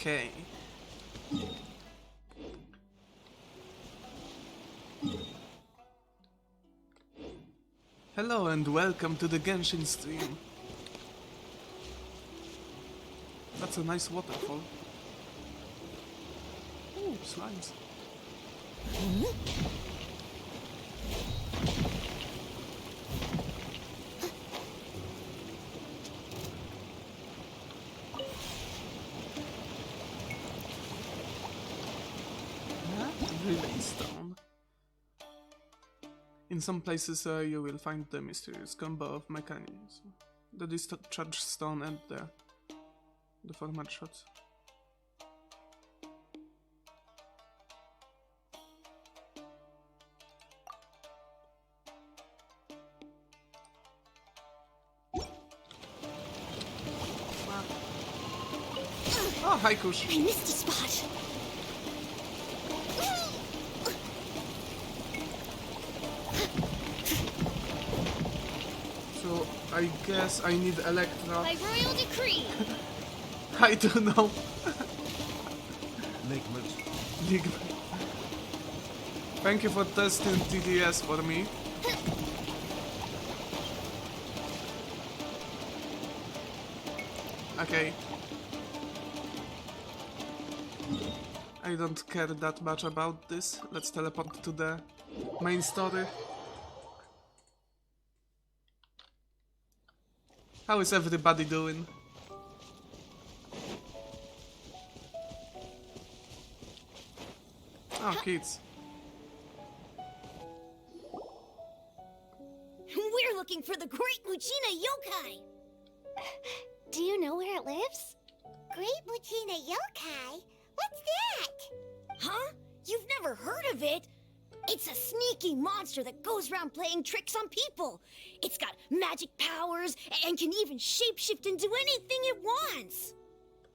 Okay. Hello and welcome to the Genshin stream. That's a nice waterfall. Ooh, slimes. Relay stone. In some places you will find the mysterious combo of mechanisms. The discharge stone and the format shots. Oh, hi Kush. I missed a spot. So I guess I need Electra. By royal decree. I don't know. Ligament. Thank you for testing TDS for me. Okay. I don't care that much about this. Let's teleport to the main story. How is everybody doing? Oh, kids. We're looking for the Great Muchina Yokai. Do you know where it lives? Great Muchina Yokai? What's that? Huh? You've never heard of it? It's a sneaky monster that goes around playing tricks on people. It's got magic powers and can even shapeshift into anything it wants.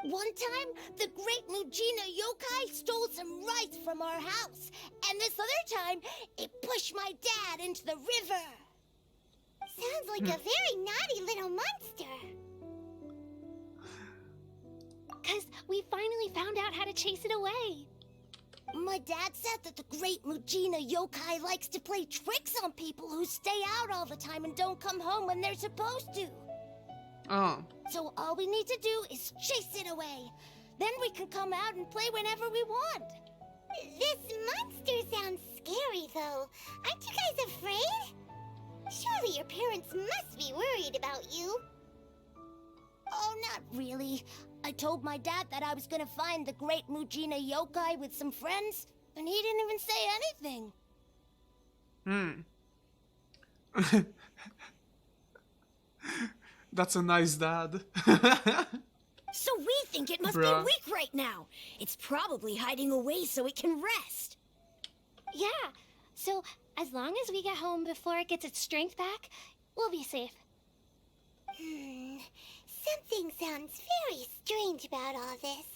One time, the Great Muchina Yokai stole some rice from our house. And this other time, it pushed my dad into the river. Sounds like a very naughty little monster. 'Cause we finally found out how to chase it away. My dad said that the Great Muchina Yokai likes to play tricks on people who stay out all the time and don't come home when they're supposed to. Oh. So all we need to do is chase it away. Then we can come out and play whenever we want. This monster sounds scary, though. Aren't you guys afraid? Surely your parents must be worried about you. Oh, not really. I told my dad that I was gonna find the Great Muchina Yokai with some friends, and he didn't even say anything. That's a nice dad. So we think it must be weak right now. It's probably hiding away so it can rest. Yeah, so as long as we get home before it gets its strength back, we'll be safe. Something sounds very strange about all this,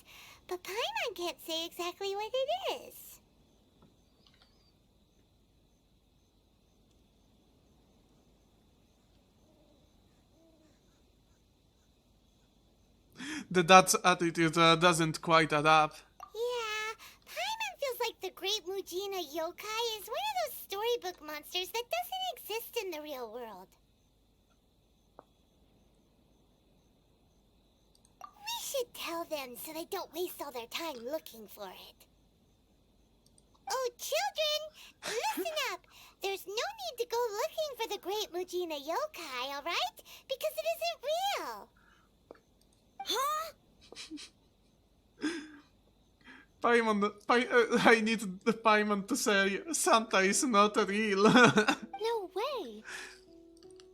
but Paimon can't say exactly what it is. The dad's attitude doesn't quite add up. Yeah, Paimon feels like the Great Muchina Yokai is one of those storybook monsters that doesn't exist in the real world. We should tell them so they don't waste all their time looking for it. Oh, children, listen up. There's no need to go looking for the Great Muchina Yokai, alright? Because it isn't real. Huh? Paimon, I need the Paimon to say Santa is not real. No way.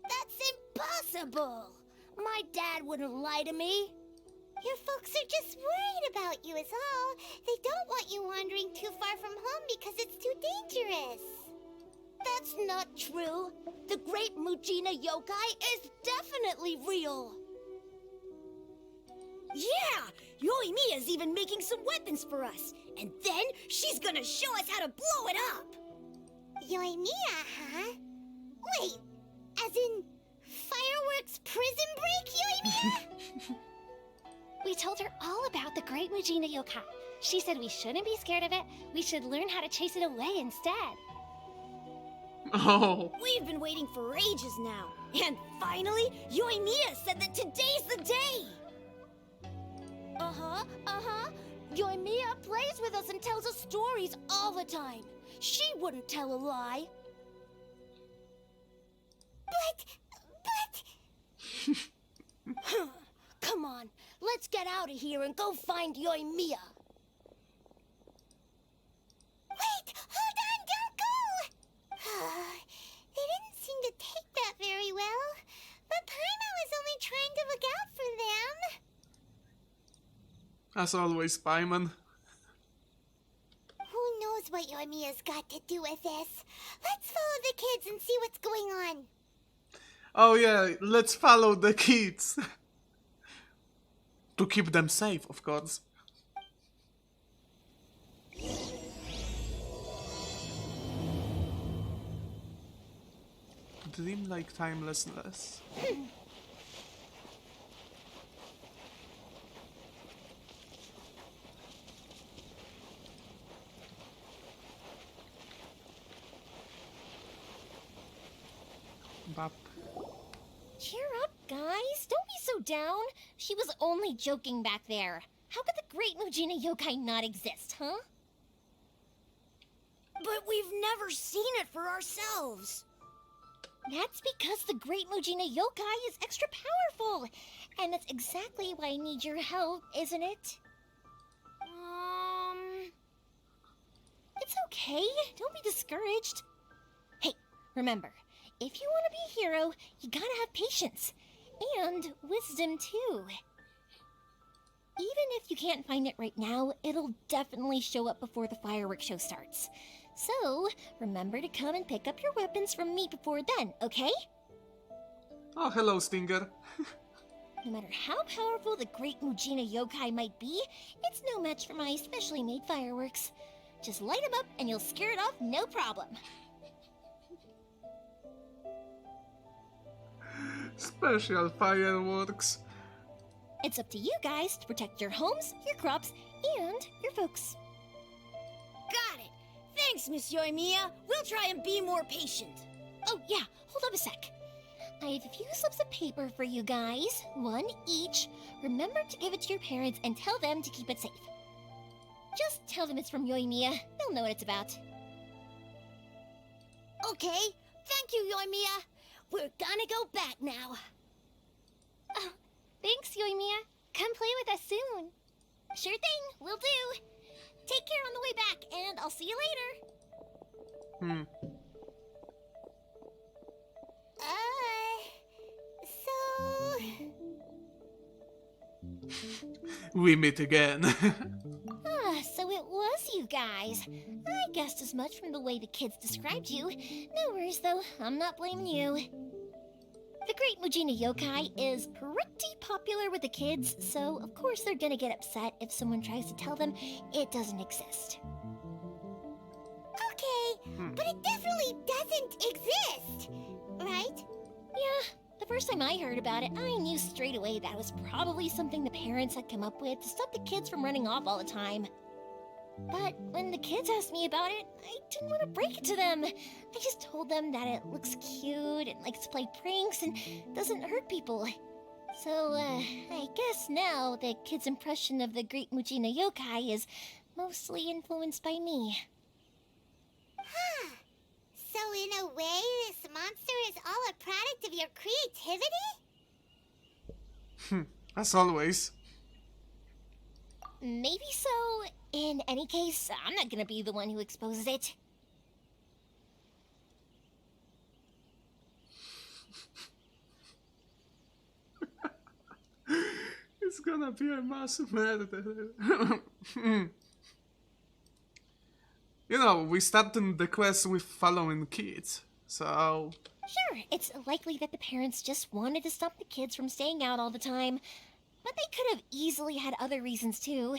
That's impossible. My dad wouldn't lie to me. Your folks are just worried about you is all. They don't want you wandering too far from home because it's too dangerous. That's not true. The Great Muchina Yokai is definitely real. Yeah! Yoimiya's even making some weapons for us. And then she's gonna show us how to blow it up. Yoimiya, huh? Wait, as in fireworks prison break, Yoimiya? We told her all about the Great Mujina Yokai. She said we shouldn't be scared of it. We should learn how to chase it away instead. Oh. We've been waiting for ages now. And finally, Yoimiya said that today's the day! Yoimiya plays with us and tells us stories all the time. She wouldn't tell a lie. But... Come on, let's get out of here and go find Yoimiya. Wait! Hold on! Don't go! They didn't seem to take that very well. But Paimon was only trying to look out for them. As always, Paimon. Who knows what Yoimiya's got to do with this? Let's follow the kids and see what's going on. Oh yeah, let's follow the kids. To keep them safe, of course. Dreamlike timelessness. Bop. Cheer up, guys. Don't be so down. She was only joking back there. How could the Great Mujina Yokai not exist, huh? But we've never seen it for ourselves. That's because the Great Mujina Yokai is extra powerful. And that's exactly why I need your help, isn't it? It's okay. Don't be discouraged. Hey, remember, if you want to be a hero, you gotta have patience. And wisdom, too. Even if you can't find it right now, it'll definitely show up before the fireworks show starts. So, remember to come and pick up your weapons from me before then, okay? Oh, hello, Stinger. No matter how powerful the Great Mujina Yokai might be, it's no match for my specially made fireworks. Just light them up and you'll scare it off no problem. Special fireworks. It's up to you guys to protect your homes, your crops, and your folks. Got it. Thanks, Miss Yoimiya. We'll try and be more patient. Oh yeah, hold up a sec. I have a few slips of paper for you guys, one each. Remember to give it to your parents and tell them to keep it safe. Just tell them it's from Yoimiya. They'll know what it's about. Okay. Thank you, Yoimiya. We're gonna go back now. Oh, thanks, Yoimiya. Come play with us soon. Sure thing, will do. Take care on the way back, and I'll see you later. We meet again. So it was you guys. I guessed as much from the way the kids described you. No worries, though. I'm not blaming you. The Great Mujina Yokai is pretty popular with the kids, so of course they're gonna get upset if someone tries to tell them it doesn't exist. Okay, but it definitely doesn't exist, right? Yeah, the first time I heard about it, I knew straight away that was probably something the parents had come up with to stop the kids from running off all the time. But when the kids asked me about it, I didn't want to break it to them. I just told them that it looks cute and likes to play pranks and doesn't hurt people. So, I guess now the kids' impression of the Great Mujina Yokai is mostly influenced by me. Huh. So in a way, this monster is all a product of your creativity? As always. Maybe so. In any case, I'm not gonna be the one who exposes it. It's gonna be a mass murder. You know, we started the quest with following kids, so... Sure, it's likely that the parents just wanted to stop the kids from staying out all the time. But they could have easily had other reasons too.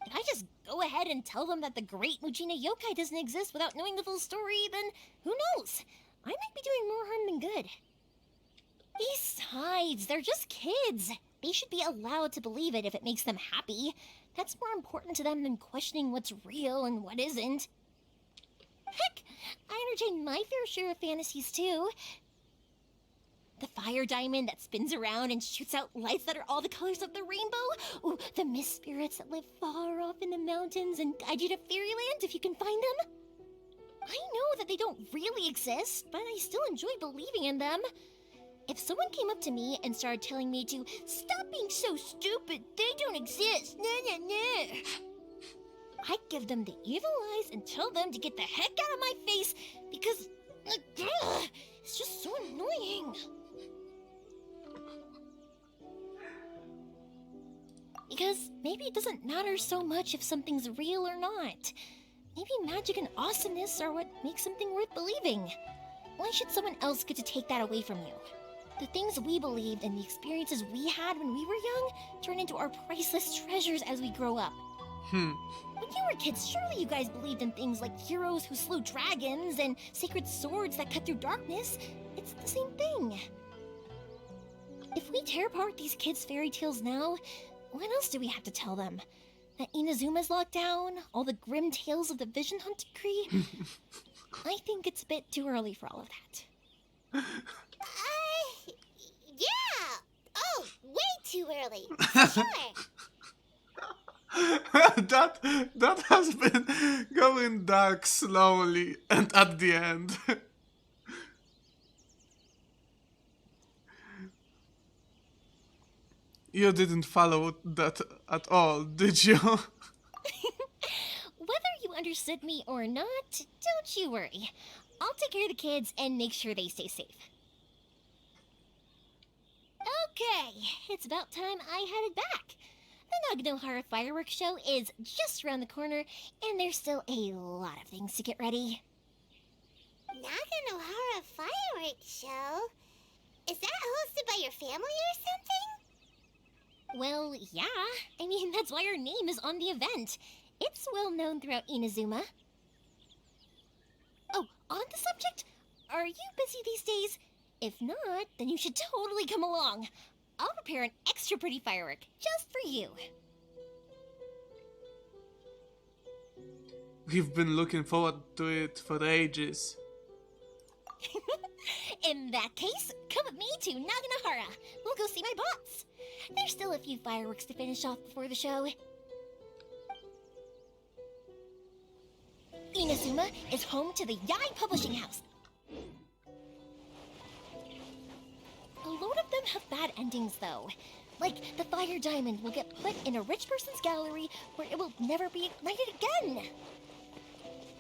If I just go ahead and tell them that the Great Mujina Yokai doesn't exist without knowing the full story, then who knows? I might be doing more harm than good. Besides, they're just kids. They should be allowed to believe it if it makes them happy. That's more important to them than questioning what's real and what isn't. Heck, I entertain my fair share of fantasies too. The fire diamond that spins around and shoots out lights that are all the colors of the rainbow. Ooh, the mist spirits that live far off in the mountains and guide you to fairyland if you can find them. I know that they don't really exist, but I still enjoy believing in them. If someone came up to me and started telling me to stop being so stupid, they don't exist, nah. I'd give them the evil eyes and tell them to get the heck out of my face because it's just so annoying. Because maybe it doesn't matter so much if something's real or not. Maybe magic and awesomeness are what makes something worth believing. Why should someone else get to take that away from you? The things we believed and the experiences we had when we were young turn into our priceless treasures as we grow up. When you were kids, surely you guys believed in things like heroes who slew dragons and sacred swords that cut through darkness. It's the same thing. If we tear apart these kids' fairy tales now, what else do we have to tell them? That Inazuma's locked down? All the grim tales of the Vision Hunt Decree? I think it's a bit too early for all of that. Yeah! Oh, way too early. Sure. that has been going dark slowly and at the end. You didn't follow that at all, did you? Whether you understood me or not, don't you worry. I'll take care of the kids and make sure they stay safe. Okay, it's about time I headed back. The Naganohara fireworks show is just around the corner, and there's still a lot of things to get ready. Naganohara fireworks show? Is that hosted by your family or something? Well, yeah. I mean, that's why our name is on the event. It's well known throughout Inazuma. Oh, on the subject, are you busy these days? If not, then you should totally come along. I'll prepare an extra pretty firework just for you. We've been looking forward to it for ages. In that case, come with me to Naganohara. We'll go see my bots. There's still a few fireworks to finish off before the show. Inazuma is home to the Yai Publishing House. A load of them have bad endings, though. Like, the fire diamond will get put in a rich person's gallery where it will never be ignited again.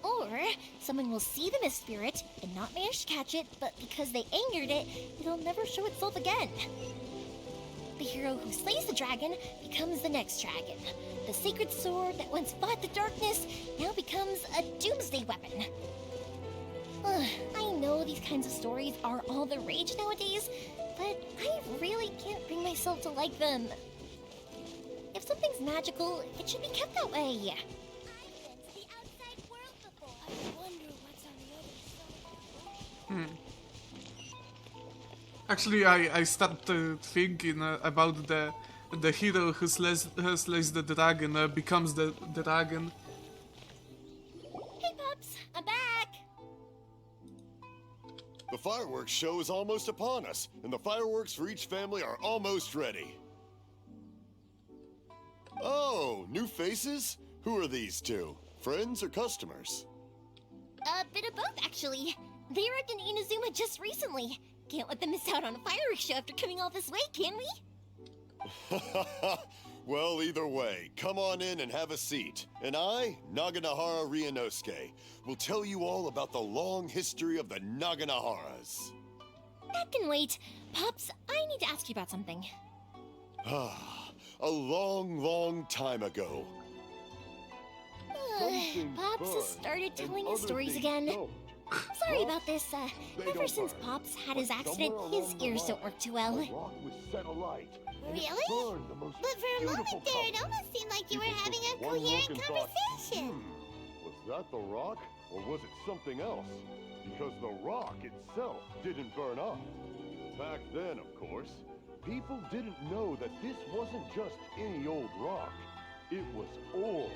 Or, someone will see the mist spirit and not manage to catch it, but because they angered it, it'll never show itself again. The hero who slays the dragon becomes the next dragon. The sacred sword that once fought the darkness now becomes a doomsday weapon. I know these kinds of stories are all the rage nowadays, but I really can't bring myself to like them. If something's magical, it should be kept that way. I've been to the outside world before. I wonder what's on the other side. Actually, I started thinking about the hero who slays the dragon becomes the dragon. Hey, Pops, I'm back! The fireworks show is almost upon us, and the fireworks for each family are almost ready. Oh, new faces? Who are these two? Friends or customers? A bit of both, actually. They arrived in Inazuma just recently. Can't let them miss out on a fireworks show after coming all this way, can we? Well, either way, come on in and have a seat. And I, Naganohara Ryunosuke, will tell you all about the long history of the Naganoharas. That can wait. Pops, I need to ask you about something. A long, long time ago. Pops has started telling his stories again. Sorry about this. Ever since Pops had his accident, his ears don't work too well. Really? But for a moment there, it almost seemed like you were having a coherent conversation. Was that the rock, or was it something else? Because the rock itself didn't burn up. Back then, of course. People didn't know that this wasn't just any old rock. It was ore.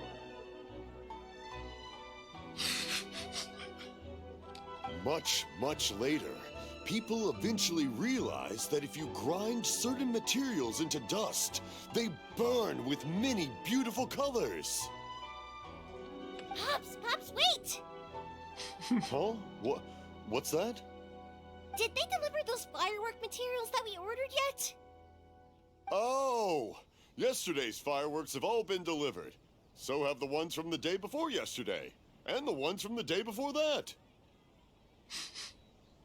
Much, much later, people eventually realized that if you grind certain materials into dust, they burn with many beautiful colors. Pops, wait! Huh? What's that? Did they deliver those firework materials that we ordered yet? Oh! Yesterday's fireworks have all been delivered. So have the ones from the day before yesterday. And the ones from the day before that.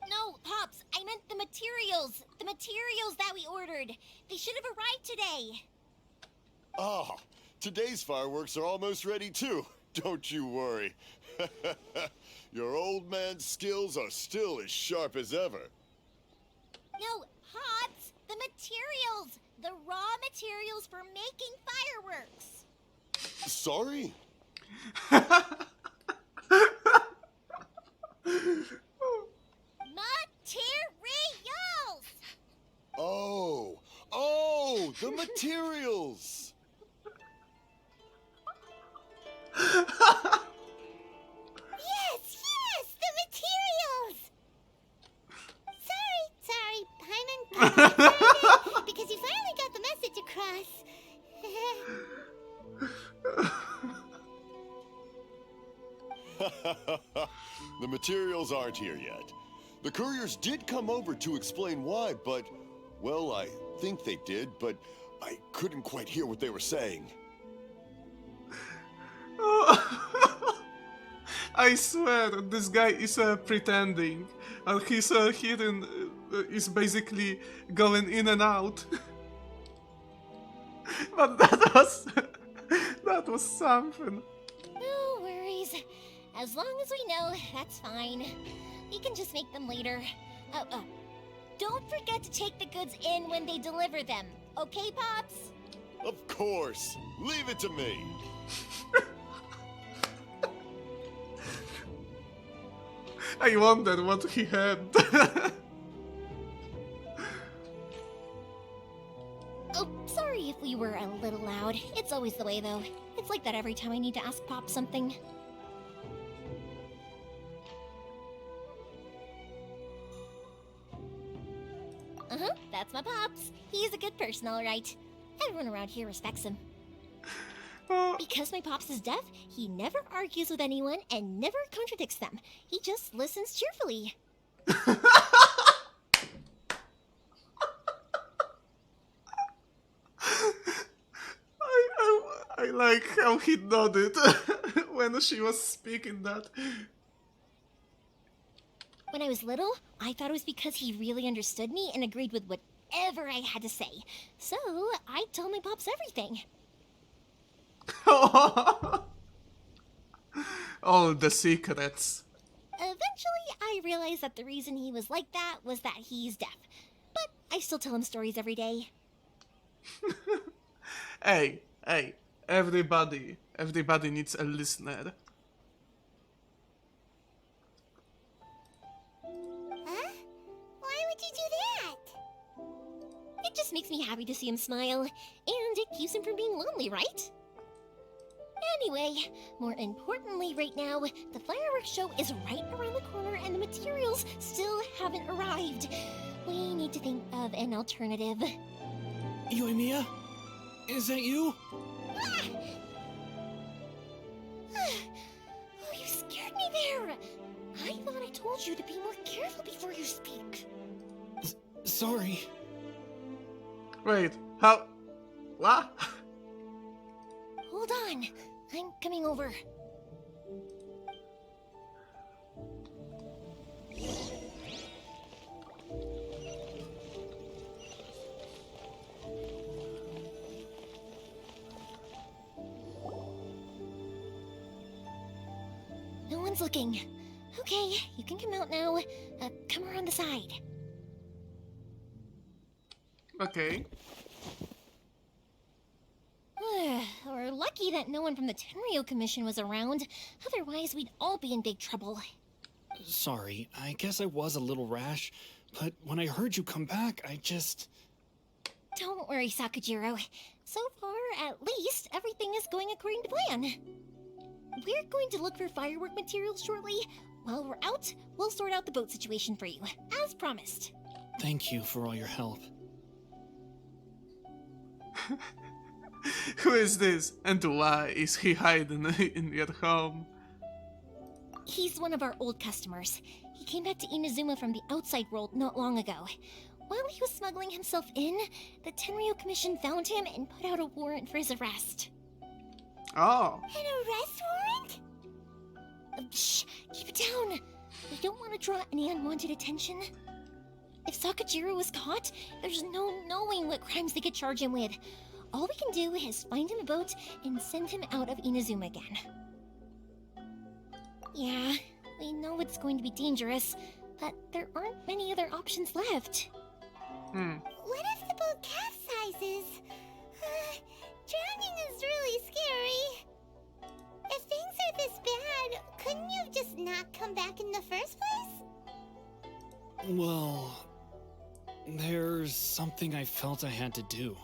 No, Pops, I meant the materials. The materials that we ordered. They should have arrived today. Ah, today's fireworks are almost ready too. Don't you worry. Your old man's skills are still as sharp as ever. No, Pops, the materials. The raw materials for making fireworks. Sorry? Materials! Oh, the materials! Yes, the materials! Sorry, Paimon, because you finally got the message across. The materials aren't here yet. The couriers did come over to explain why, but, well, I think they did, but I couldn't quite hear what they were saying. I swear, this guy is pretending. His hearing is basically going in and out. But that was something. No worries. As long as we know, that's fine. We can just make them later. Don't forget to take the goods in when they deliver them. Okay, Pops? Of course. Leave it to me. I wonder what he had. Oh, sorry if we were a little loud. It's always the way, though. It's like that every time I need to ask Pop something. Uh-huh, that's my Pops. He's a good person, all right. Everyone around here respects him. Because my Pops is deaf, he never argues with anyone and never contradicts them. He just listens cheerfully. I like how he nodded when she was speaking that. When I was little, I thought it was because he really understood me and agreed with whatever I had to say. So, I told my Pops everything. All the secrets. Eventually, I realized that the reason he was like that was that he's deaf. But I still tell him stories every day. Hey, everybody needs a listener. Huh? Why would you do that? It just makes me happy to see him smile, and it keeps him from being lonely, right? Anyway, more importantly right now, the fireworks show is right around the corner and the materials still haven't arrived. We need to think of an alternative. Yoimiya? Is that you? Oh, you scared me there! I thought I told you to be more careful before you speak. Sorry. Wait, how? What? Hold on, I'm coming over. No one's looking. Okay, you can come out now. Come around the side. Okay. We're lucky that no one from the Tenryo Commission was around. Otherwise, we'd all be in big trouble. Sorry, I guess I was a little rash, but when I heard you come back, I just... Don't worry, Sakajiro. So far, at least, everything is going according to plan. We're going to look for firework materials shortly. While we're out, we'll sort out the boat situation for you, as promised. Thank you for all your help. Who is this, and why is he hiding in your home? He's one of our old customers. He came back to Inazuma from the outside world not long ago. While he was smuggling himself in, the Tenryo Commission found him and put out a warrant for his arrest. Oh, An arrest warrant? Shh, keep it down. We don't want to draw any unwanted attention. If Sakajiro was caught, there's no knowing what crimes they could charge him with. All we can do is find him a boat and send him out of Inazuma again. Yeah, we know it's going to be dangerous, but there aren't many other options left. What if the boat capsizes? Drowning is really scary. If things are this bad, couldn't you have just not come back in the first place? Well, there's something I felt I had to do.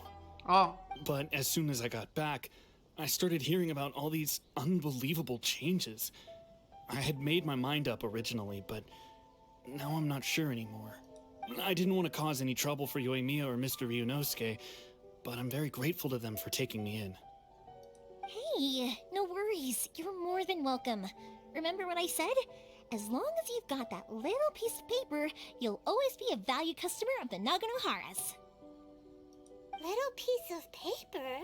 oh, But as soon as I got back, I started hearing about all these unbelievable changes. I had made my mind up originally, but now I'm not sure anymore. I didn't want to cause any trouble for Yoimiya or Mr. Ryunosuke, but I'm very grateful to them for taking me in. Hey, no worries. You're more than welcome. Remember what I said? As long as you've got that little piece of paper, you'll always be a valued customer of the Naganoharas. Little piece of paper?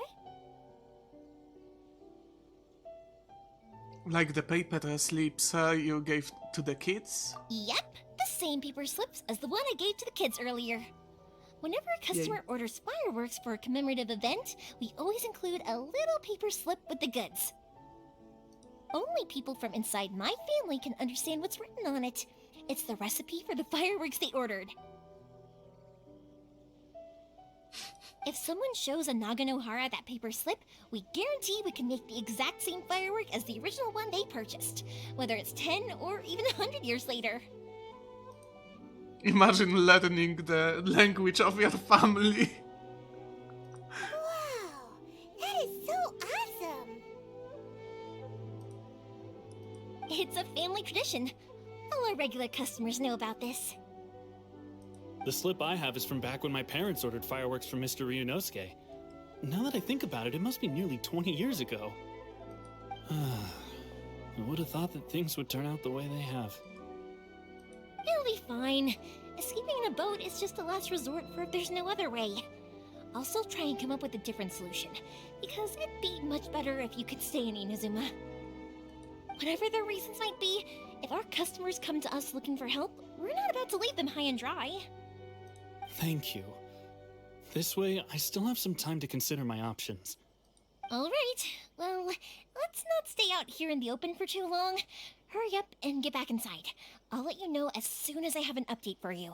like the paper slips you gave to the kids? Yep, the same paper slips as the one I gave to the kids earlier. Whenever a customer orders fireworks for a commemorative event, we always include a little paper slip with the goods. Only people from inside my family can understand what's written on it. It's the recipe for the fireworks they ordered. If someone shows a Naganohara that paper slip, we guarantee we can make the exact same firework as the original one they purchased, whether it's 10 or even 100 years later. Imagine learning the language of your family. Wow, that is so awesome! It's a family tradition. All our regular customers know about this. The slip I have is from back when my parents ordered fireworks from Mr. Ryunosuke. Now that I think about it, it must be nearly 20 years ago. I would have thought that things would turn out the way they have. It'll be fine. Escaping in a boat is just a last resort for if there's no other way. I'll still try and come up with a different solution, because it'd be much better if you could stay in Inazuma. Whatever their reasons might be, if our customers come to us looking for help, we're not about to leave them high and dry. Thank you. This way, I still have some time to consider my options. All right, well, let's not stay out here in the open for too long. Hurry up and get back inside. I'll let you know as soon as I have an update for you.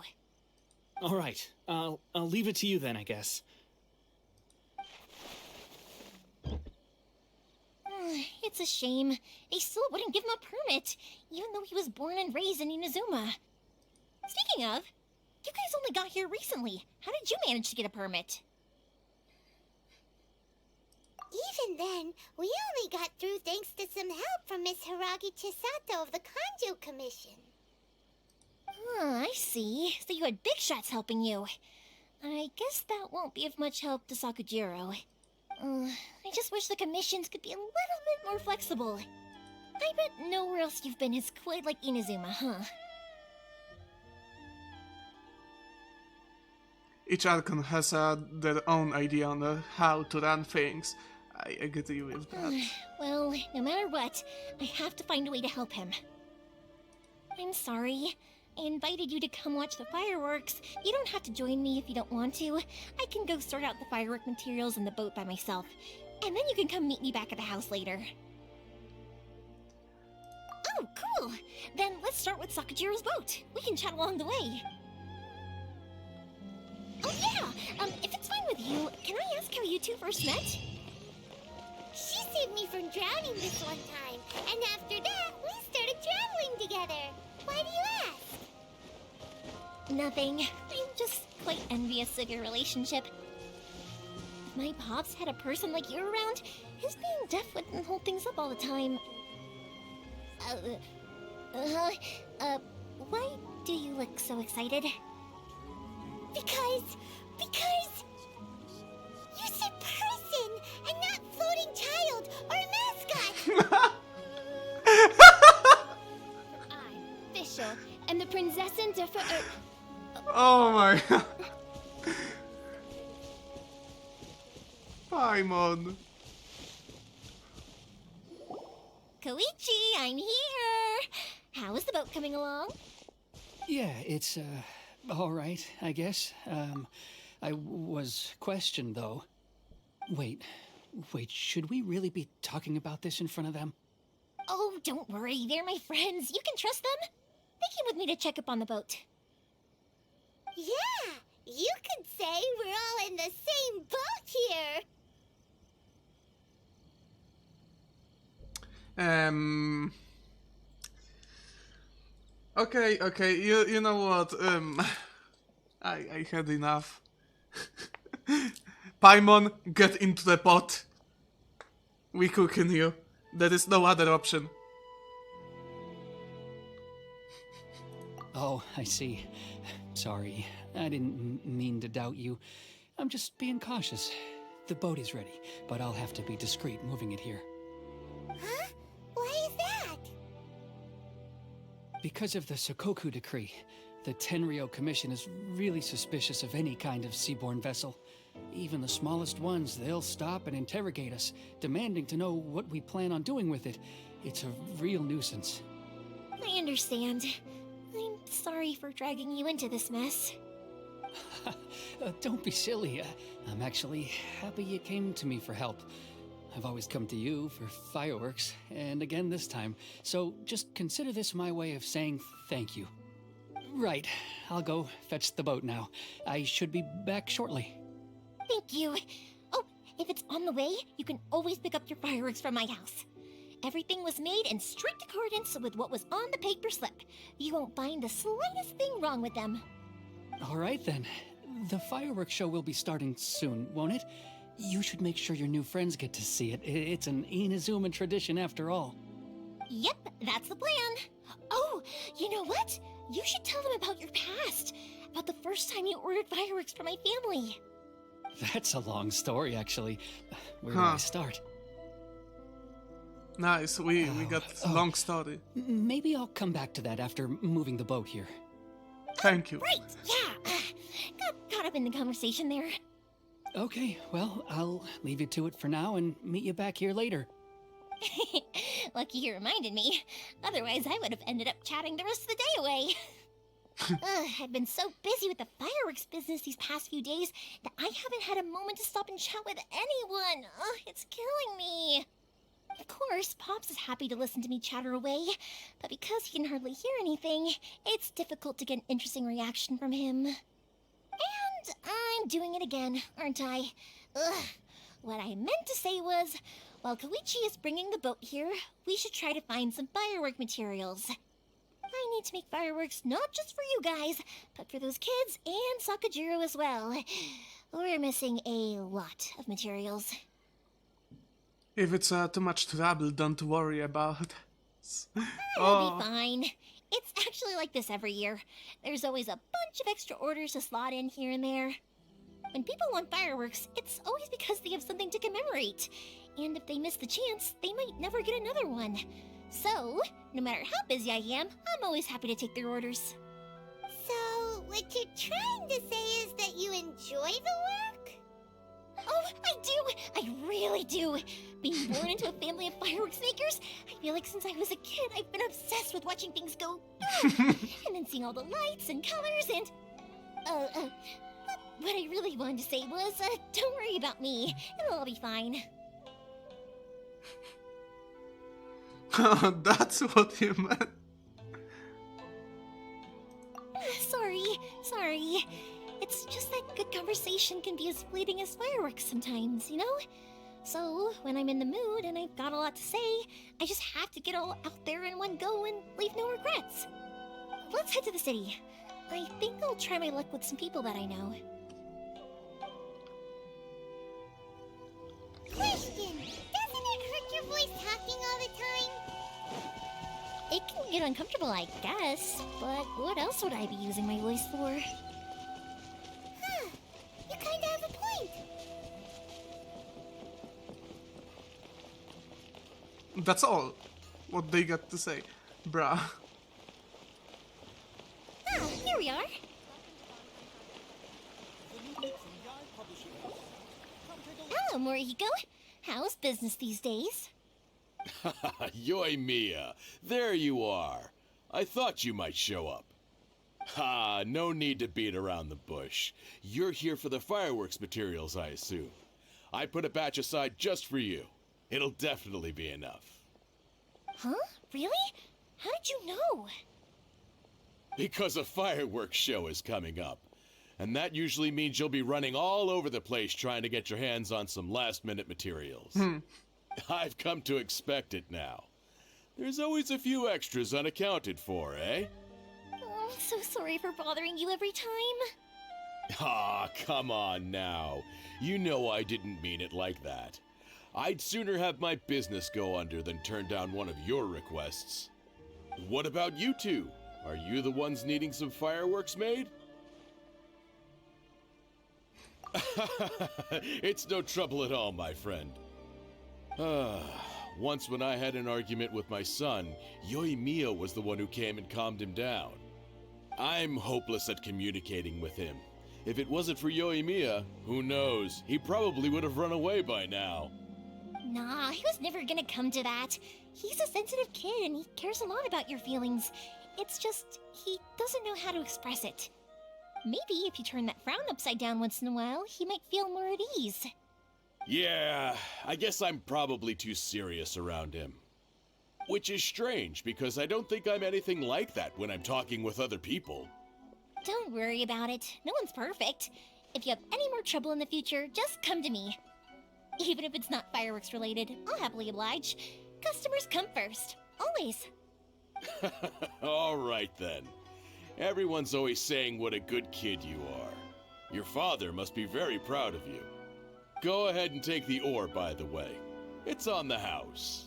All right, I'll leave it to you then, I guess. It's a shame. They still wouldn't give him a permit, even though he was born and raised in Inazuma. Speaking of, you guys only got here recently. How did you manage to get a permit? Even then, we only got through thanks to some help from Miss Hiragi Chisato of the Kanjo Commission. I see. So you had big shots helping you. I guess that won't be of much help to Sakujiro. I just wish the commissions could be a little bit more flexible. I bet nowhere else you've been is quite like Inazuma, huh? Each Archon has their own idea on how to run things. I agree with that. Well, no matter what, I have to find a way to help him. I'm sorry. I invited you to come watch the fireworks. You don't have to join me if you don't want to. I can go sort out the firework materials in the boat by myself. And then you can come meet me back at the house later. Oh, cool! Then let's start with Sakujiro's boat. We can chat along the way. Oh yeah! If it's fine with you, can I ask how you two first met? She saved me from drowning this one time, and after that, we started traveling together. Why do you ask? Nothing. I'm just quite envious of your relationship. my pops had a person like you around, his being deaf wouldn't hold things up all the time. Why do you look so excited? Because you said person and not floating child or mascot. I'm official, and the Prinzessin Oh my god. Paimon. Koichi, I'm here! How is the boat coming along? Yeah, it's, all right, I guess. I was questioned, though. Wait, should we really be talking about this in front of them? Oh, don't worry, they're my friends. You can trust them. They came with me to check up on the boat. Yeah, you could say we're all in the same boat here. Okay, you know what, I had enough. Paimon, get into the pot. We cooking you. There is no other option. Oh, I see. Sorry, I didn't mean to doubt you. I'm just being cautious. The boat is ready, but I'll have to be discreet moving it here. Huh? Why is that? Because of the Sokoku decree, the Tenryou Commission is really suspicious of any kind of seaborne vessel. Even the smallest ones, they'll stop and interrogate us, demanding to know what we plan on doing with it. It's a real nuisance. I understand. I'm sorry for dragging you into this mess. Don't be silly. I'm actually happy you came to me for help. I've always come to you for fireworks, and again this time, so just consider this my way of saying thank you. Right, I'll go fetch the boat now. I should be back shortly. Thank you. Oh, if it's on the way, you can always pick up your fireworks from my house. Everything was made in strict accordance with what was on the paper slip. You won't find the slightest thing wrong with them. All right then. The fireworks show will be starting soon, won't it? You should make sure your new friends get to see it. It's an Inazuma tradition after all. Yep, that's the plan. Oh, you know what? You should tell them about your past. About the first time you ordered fireworks for my family. That's a long story, actually. Where do I start? Nice, we got long story. Maybe I'll come back to that after moving the boat here. Thank you. Right, yeah. Got caught up in the conversation there. Okay, well, I'll leave you to it for now and meet you back here later. Lucky you reminded me. Otherwise, I would have ended up chatting the rest of the day away. I've been so busy with the fireworks business these past few days that I haven't had a moment to stop and chat with anyone. It's killing me. Of course, Pops is happy to listen to me chatter away, but because he can hardly hear anything, it's difficult to get an interesting reaction from him. And I'm doing it again, aren't I? What I meant to say was, while Koichi is bringing the boat here, we should try to find some firework materials. I need to make fireworks not just for you guys, but for those kids and Sakajiro as well. We're missing a lot of materials. If it's too much trouble, don't worry about it. It'll be fine. It's actually like this every year. There's always a bunch of extra orders to slot in here and there. When people want fireworks, it's always because they have something to commemorate. And if they miss the chance, they might never get another one. So, no matter how busy I am, I'm always happy to take their orders. So, what you're trying to say is that you enjoy the work? Oh, I do! I really do! Being born into a family of fireworks makers, I feel like since I was a kid, I've been obsessed with watching things go boom! And then seeing all the lights and colors and... What I really wanted to say was, don't worry about me. It'll all be fine. That's what you meant. Sorry. It's just that good conversation can be as fleeting as fireworks sometimes, you know? So, when I'm in the mood and I've got a lot to say, I just have to get all out there in one go and leave no regrets. Let's head to the city. I think I'll try my luck with some people that I know. it can get uncomfortable, I guess. But what else would I be using my voice for? Huh. You kinda have a point. That's all what they got to say. Bruh. Ah, here we are. Hello, Morihiko. How's business these days? Yoy Mia, there you are. I thought you might show up. Ha, no need to beat around the bush. You're here for the fireworks materials, I assume. I put a batch aside just for you. It'll definitely be enough. Huh? Really? How did you know? Because a fireworks show is coming up. And that usually means you'll be running all over the place trying to get your hands on some last-minute materials. I've come to expect it now. There's always a few extras unaccounted for, eh? Oh, I'm so sorry for bothering you every time. Ah, come on now. You know I didn't mean it like that. I'd sooner have my business go under than turn down one of your requests. What about you two? Are you the ones needing some fireworks made? It's no trouble at all, my friend. Once when I had an argument with my son, Yoimiya was the one who came and calmed him down. I'm hopeless at communicating with him. If it wasn't for Yoimiya, who knows? He probably would have run away by now. Nah, he was never gonna come to that. He's a sensitive kid and he cares a lot about your feelings. It's just, he doesn't know how to express it. Maybe if you turn that frown upside down once in a while, he might feel more at ease. Yeah, I guess I'm probably too serious around him. Which is strange, because I don't think I'm anything like that when I'm talking with other people. Don't worry about it. No one's perfect. If you have any more trouble in the future, just come to me. Even if it's not fireworks related, I'll happily oblige. Customers come first. Always. All right then. Everyone's always saying what a good kid you are. Your father must be very proud of you. Go ahead and take the ore, by the way. It's on the house.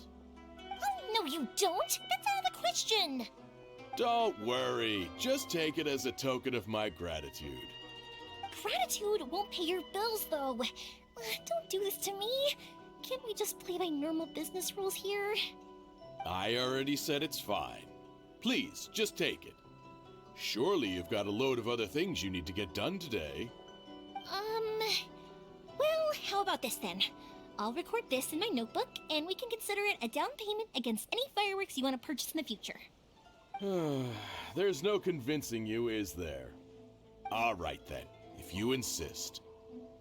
Oh, no you don't! That's out of the question! Don't worry. Just take it as a token of my gratitude. Gratitude won't pay your bills, though. Don't do this to me. Can't we just play by normal business rules here? I already said it's fine. Please, just take it. Surely you've got a load of other things you need to get done today. Well, how about this then? I'll record this in my notebook, and we can consider it a down payment against any fireworks you want to purchase in the future. There's no convincing you, is there? All right then, if you insist.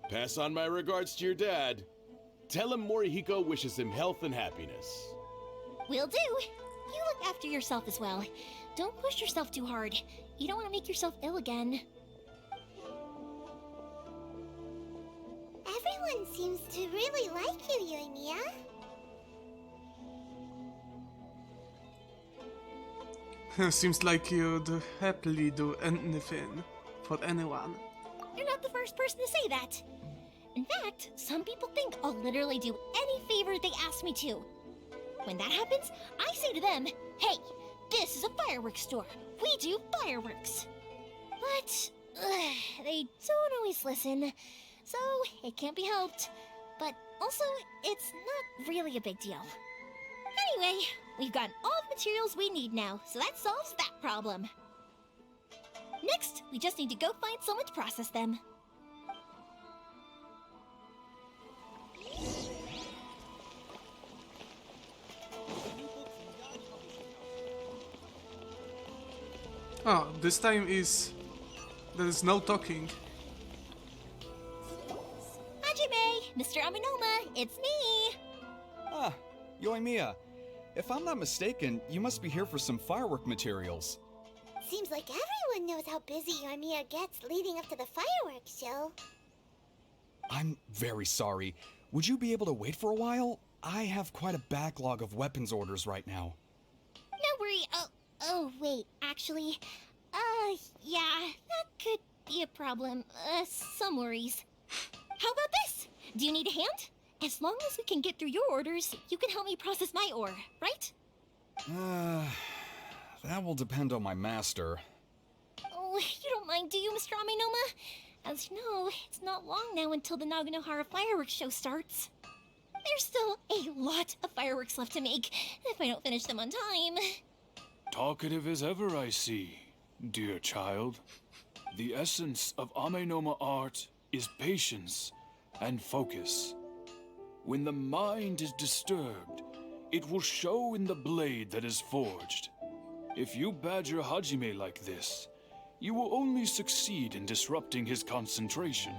Pass on my regards to your dad. Tell him Morihiko wishes him health and happiness. Will do. You look after yourself as well. Don't push yourself too hard. You don't want to make yourself ill again. Everyone seems to really like you, Yoimiya. Seems like you'd happily do anything for anyone. You're not the first person to say that. In fact, some people think I'll literally do any favor they ask me to. When that happens, I say to them, hey, this is a fireworks store. We do fireworks. But they don't always listen, so it can't be helped. But also, it's not really a big deal. Anyway, we've got all the materials we need now, so that solves that problem. Next, we just need to go find someone to process them. Oh, this time there's no talking. Hajime, Mr. Aminoma, it's me! Ah, Yoimiya. If I'm not mistaken, you must be here for some firework materials. Seems like everyone knows how busy Yoimiya gets leading up to the fireworks show. I'm very sorry. Would you be able to wait for a while? I have quite a backlog of weapons orders right now. No worry. Oh, wait, actually, yeah, that could be a problem. Some worries. How about this? Do you need a hand? As long as we can get through your orders, you can help me process my ore, right? That will depend on my master. Oh, you don't mind, do you, Mr. Amenoma? As you know, it's not long now until the Naganohara fireworks show starts. There's still a lot of fireworks left to make, if I don't finish them on time. Talkative as ever, I see, dear child. The essence of Amenoma art is patience and focus. When the mind is disturbed, it will show in the blade that is forged. If you badger Hajime like this, you will only succeed in disrupting his concentration.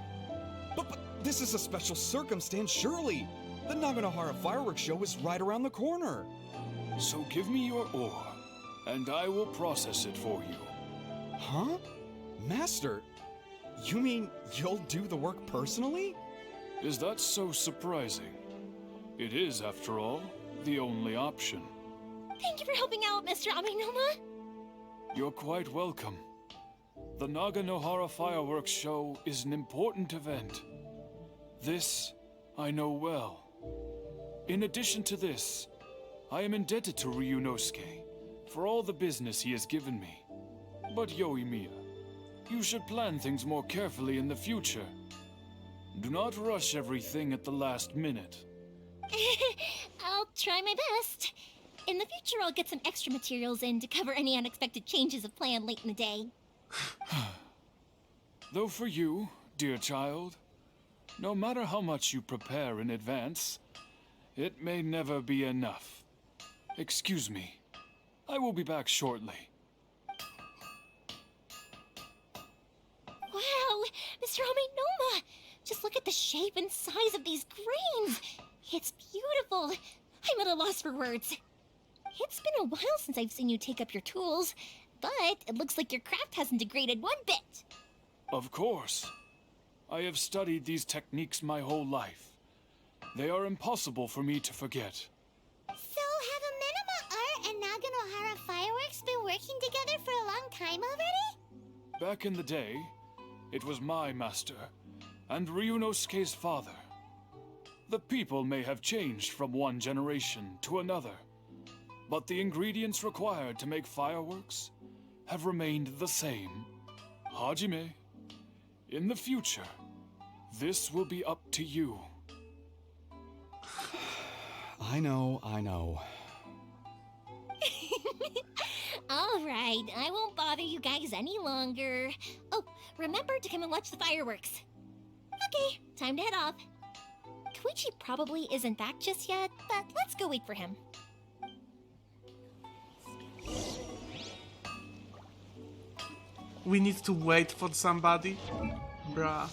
But this is a special circumstance, surely. The Naganohara fireworks show is right around the corner. So give me your ore, and I will process it for you. Huh? Master, you mean you'll do the work personally? Is that so surprising? It is, after all, the only option. Thank you for helping out, Mr. Amenoma. You're quite welcome. The Naganohara fireworks show is an important event. This I know well. In addition to this, I am indebted to Ryunosuke for all the business he has given me. But Yoimiya, you should plan things more carefully in the future. Do not rush everything at the last minute. I'll try my best. In the future, I'll get some extra materials in to cover any unexpected changes of plan late in the day. Though for you, dear child, no matter how much you prepare in advance, it may never be enough. Excuse me. I will be back shortly. Wow, Mr. Amenoma! Just look at the shape and size of these grains! It's beautiful! I'm at a loss for words. It's been a while since I've seen you take up your tools, but it looks like your craft hasn't degraded one bit. Of course. I have studied these techniques my whole life. They are impossible for me to forget. So have Amenoma Art and Naganohara Fireworks been working together for a long time already? Back in the day, it was my master and Ryunosuke's father. The people may have changed from one generation to another, but the ingredients required to make fireworks have remained the same. Hajime, in the future, this will be up to you. I know. All right, I won't bother you guys any longer. Oh, remember to come and watch the fireworks. Okay, time to head off. Koichi probably isn't back just yet, but let's go wait for him. We need to wait for somebody? Bruh.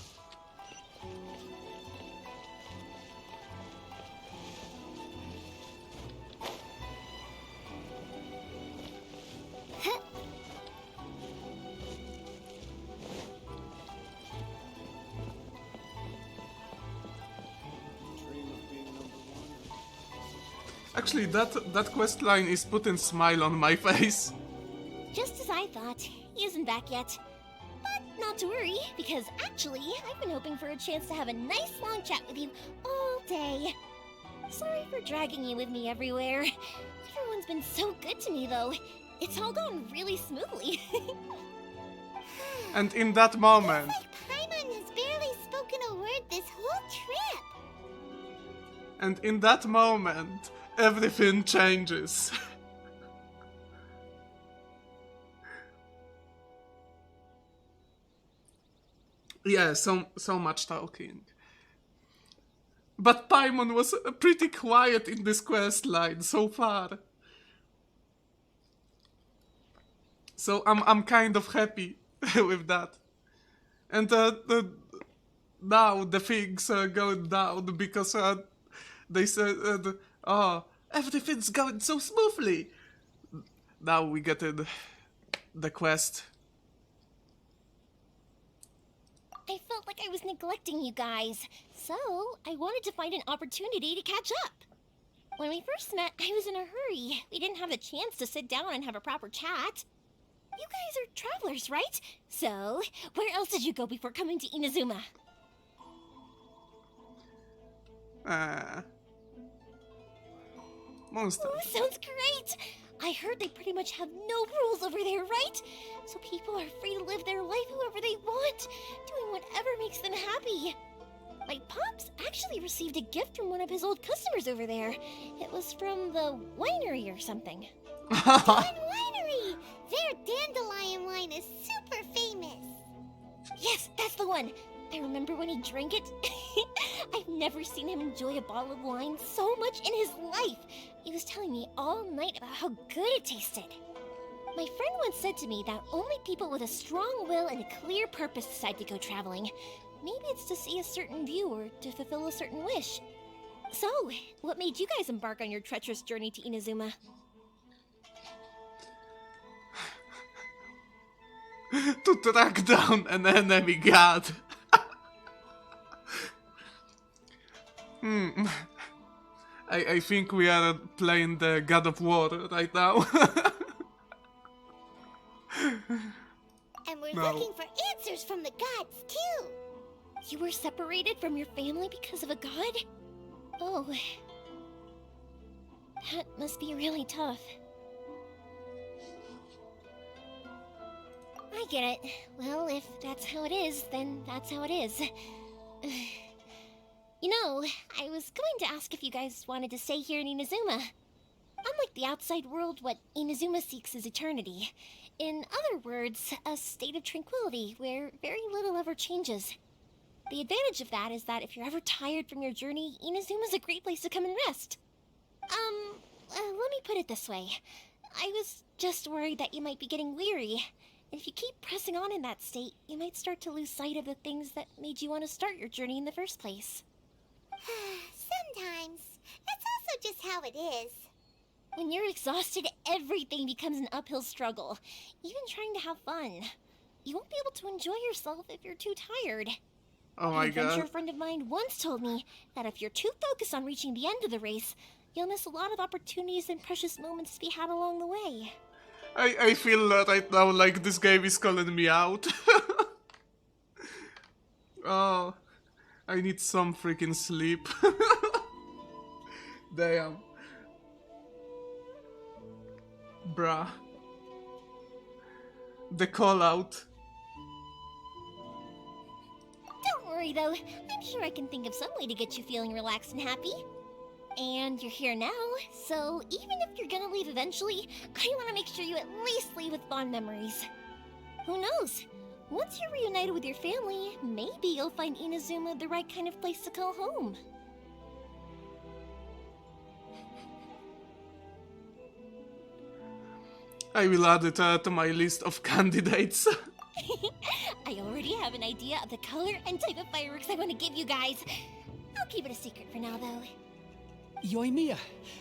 Actually, that quest line is putting smile on my face. Just as I thought, he isn't back yet. But not to worry, because actually, I've been hoping for a chance to have a nice long chat with you all day. Sorry for dragging you with me everywhere. Everyone's been so good to me, though. It's all gone really smoothly. And in that moment, Paimon has barely spoken a word this whole trip. and in that moment, everything changes. Yeah, so much talking. But Paimon was pretty quiet in this quest line so far. So I'm kind of happy with that. And now the things are going down because they said, oh, everything's going so smoothly. Now we get the quest. I felt like I was neglecting you guys, so I wanted to find an opportunity to catch up. When we first met, I was in a hurry. We didn't have the chance to sit down and have a proper chat. You guys are travelers, right? So, where else did you go before coming to Inazuma? Monster. Oh, sounds great! I heard they pretty much have no rules over there, right? So people are free to live their life however they want, doing whatever makes them happy. My pops actually received a gift from one of his old customers over there. It was from the winery or something. Winery! Their dandelion wine is super famous. Yes, that's the one. I remember when he drank it. I've never seen him enjoy a bottle of wine so much in his life. He was telling me all night about how good it tasted. My friend once said to me that only people with a strong will and a clear purpose decide to go traveling. Maybe it's to see a certain view or to fulfill a certain wish. So, what made you guys embark on your treacherous journey to Inazuma? To track down an enemy god. I think we are playing the God of War right now. And we're No. looking for answers from the gods, too. You were separated from your family because of a god? Oh. That must be really tough. I get it. Well, if that's how it is, then that's how it is. You know, I was going to ask if you guys wanted to stay here in Inazuma. Unlike the outside world, what Inazuma seeks is eternity. In other words, a state of tranquility where very little ever changes. The advantage of that is that if you're ever tired from your journey, Inazuma's a great place to come and rest. Let me put it this way. I was just worried that you might be getting weary. And if you keep pressing on in that state, you might start to lose sight of the things that made you want to start your journey in the first place. Sometimes. That's also just how it is. When you're exhausted, everything becomes an uphill struggle. Even trying to have fun. You won't be able to enjoy yourself if you're too tired. Oh my An adventure god. friend of mine once told me that if you're too focused on reaching the end of the race, you'll miss a lot of opportunities and precious moments to be had along the way. I feel right now like this game is calling me out. Oh, I need some freaking sleep. Damn. Bruh. The call out. Don't worry though, I'm sure I can think of some way to get you feeling relaxed and happy. And you're here now, so even if you're gonna leave eventually, I want to make sure you at least leave with fond memories. Who knows? Once you're reunited with your family, maybe you'll find Inazuma the right kind of place to call home. I will add it to my list of candidates. I already have an idea of the color and type of fireworks I want to give you guys. I'll keep it a secret for now, though. Yoimiya,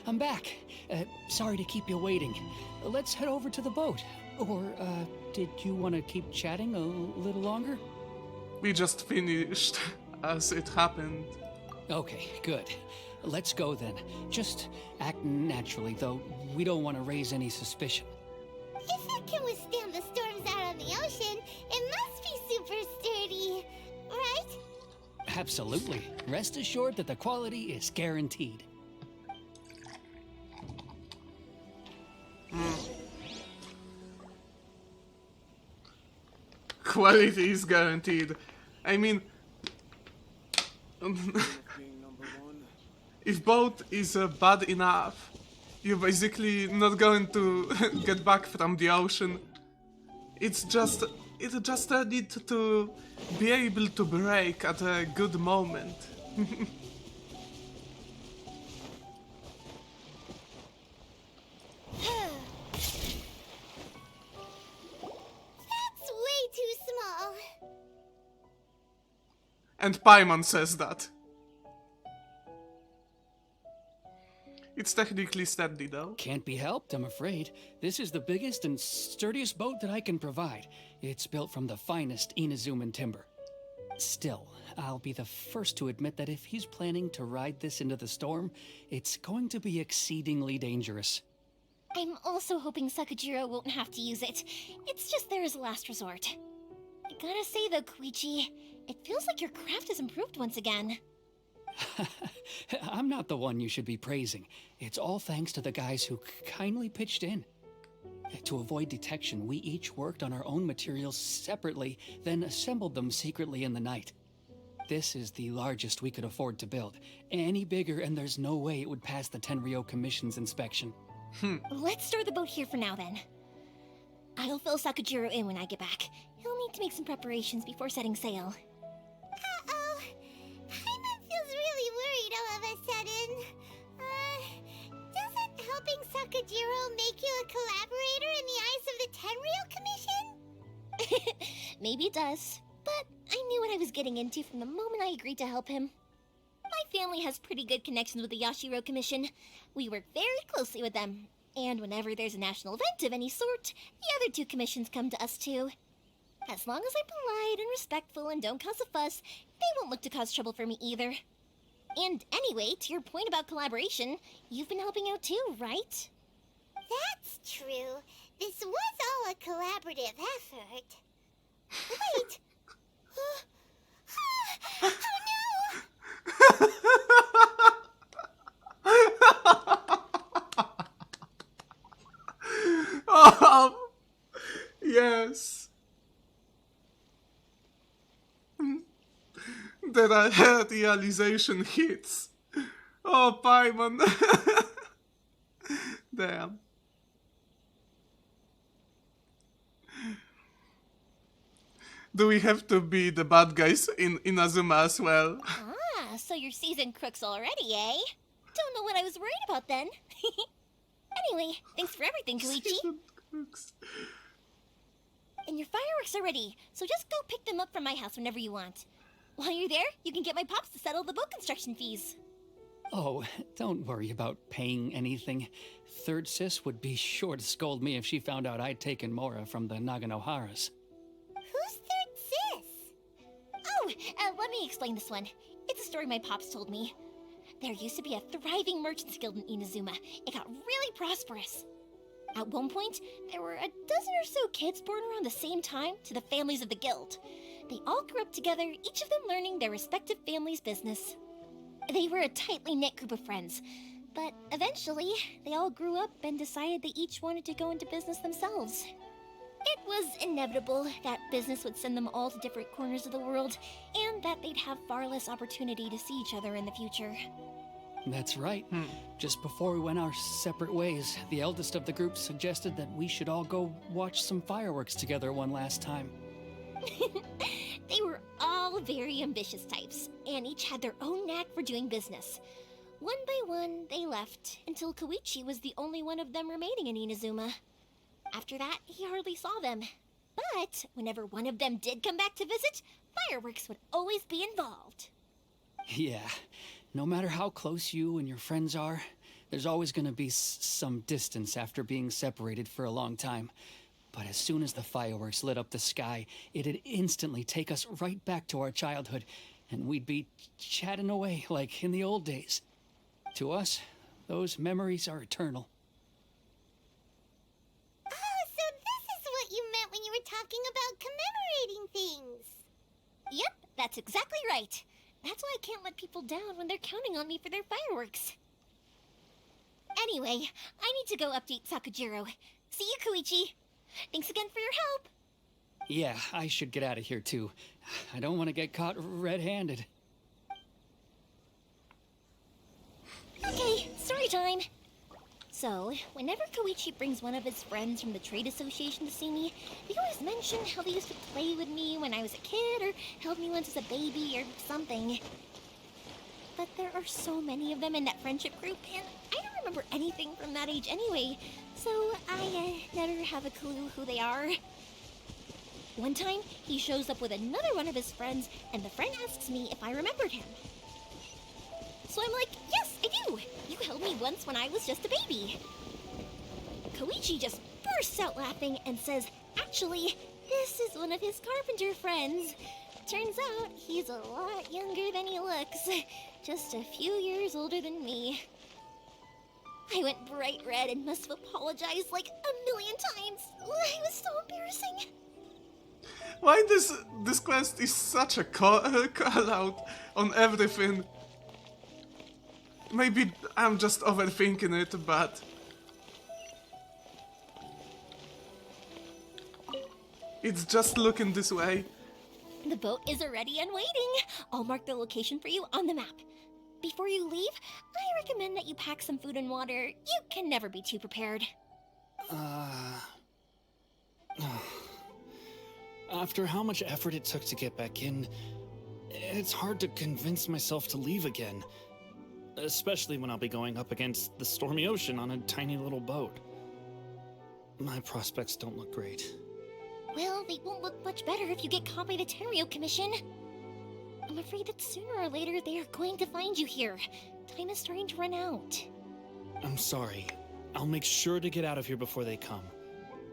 I'm back. Sorry to keep you waiting. Let's head over to the boat. Or, did you want to keep chatting a little longer? We just finished as it happened. Okay, good. Let's go then. Just act naturally, though. We don't want to raise any suspicion. If it can withstand the storms out on the ocean, it must be super sturdy, right? Absolutely. Rest assured that the quality is guaranteed. Quality is guaranteed. I mean, if boat is bad enough, you're basically not going to get back from the ocean. It just need to be able to break at a good moment. That's way too small. And Paimon says that. It's technically sturdy though. Can't be helped, I'm afraid. This is the biggest and sturdiest boat that I can provide. It's built from the finest Inazuman timber. Still, I'll be the first to admit that if he's planning to ride this into the storm, it's going to be exceedingly dangerous. I'm also hoping Sakajiro won't have to use it. It's just there as a last resort. I gotta say though, Koichi, it feels like your craft has improved once again. I'm not the one you should be praising. It's all thanks to the guys who kindly pitched in. To avoid detection, we each worked on our own materials separately, then assembled them secretly in the night. This is the largest we could afford to build. Any bigger, and there's no way it would pass the Tenryo Commission's inspection. Let's store the boat here for now, then. I'll fill Sakujiro in when I get back. He'll need to make some preparations before setting sail. Uh-oh. Paimon feels really worried all of a sudden. Doesn't helping Sakujiro make you a collaborator in the eyes of the Tenryo Commission? Maybe it does, but I knew what I was getting into from the moment I agreed to help him. My family has pretty good connections with the Yashiro Commission. We work very closely with them, and whenever there's a national event of any sort, the other two commissions come to us too. As long as I'm polite and respectful and don't cause a fuss, they won't look to cause trouble for me either. And anyway, to your point about collaboration, you've been helping out too, right? That's true. This was all a collaborative effort. Wait! Oh no! Yes. That realization hits. Oh, Paimon. Damn. Do we have to be the bad guys in Inazuma as well? Ah, so you're seasoned crooks already, eh? Don't know what I was worried about then. Anyway, thanks for everything, Koichi. Seasoned crooks. And your fireworks are ready, so just go pick them up from my house whenever you want. While you're there, you can get my pops to settle the boat construction fees. Oh, don't worry about paying anything. Third Sis would be sure to scold me if she found out I'd taken Mora from the Naganoharas. Who's Third Sis? Oh, let me explain this one. It's a story my pops told me. There used to be a thriving merchants guild in Inazuma. It got really prosperous. At one point, there were a dozen or so kids born around the same time to the families of the guild. They all grew up together, each of them learning their respective family's business. They were a tightly knit group of friends, but eventually, they all grew up and decided they each wanted to go into business themselves. It was inevitable that business would send them all to different corners of the world, and that they'd have far less opportunity to see each other in the future. That's right. Just before we went our separate ways, the eldest of the group suggested that we should all go watch some fireworks together one last time. They were all very ambitious types, and each had their own knack for doing business. One by one, they left, until Koichi was the only one of them remaining in Inazuma. After that, he hardly saw them. But whenever one of them did come back to visit, fireworks would always be involved. Yeah, no matter how close you and your friends are, there's always gonna be some distance after being separated for a long time. But as soon as the fireworks lit up the sky, it'd instantly take us right back to our childhood, and we'd be chatting away like in the old days. To us, those memories are eternal. Oh, so this is what you meant when you were talking about commemorating things. Yep, that's exactly right. That's why I can't let people down when they're counting on me for their fireworks. Anyway, I need to go update Sakujiro. See you, Koichi. Thanks again for your help. Yeah, I should get out of here too. I don't want to get caught red-handed. Okay, story time. So, whenever Koichi brings one of his friends from the trade association to see me, they always mention how they used to play with me when I was a kid, or held me once as a baby, or something. But there are so many of them in that friendship group, and I don't remember anything from that age anyway, so I never have a clue who they are. One time, he shows up with another one of his friends, and the friend asks me if I remembered him. So I'm like, yes, I do! You held me once when I was just a baby. Koichi just bursts out laughing and says, actually, this is one of his carpenter friends. Turns out, he's a lot younger than he looks. Just a few years older than me. I went bright red and must have apologized like a million times. It was so embarrassing. Why this quest is such a call out on everything? Maybe I'm just overthinking it, but... It's just looking this way. The boat is ready and waiting. I'll mark the location for you on the map. Before you leave, I recommend that you pack some food and water. You can never be too prepared. After how much effort it took to get back in, it's hard to convince myself to leave again. Especially when I'll be going up against the stormy ocean on a tiny little boat. My prospects don't look great. Well, they won't look much better if you get caught by the Tenryou Commission. I'm afraid that sooner or later they are going to find you here. Time is starting to run out. I'm sorry. I'll make sure to get out of here before they come.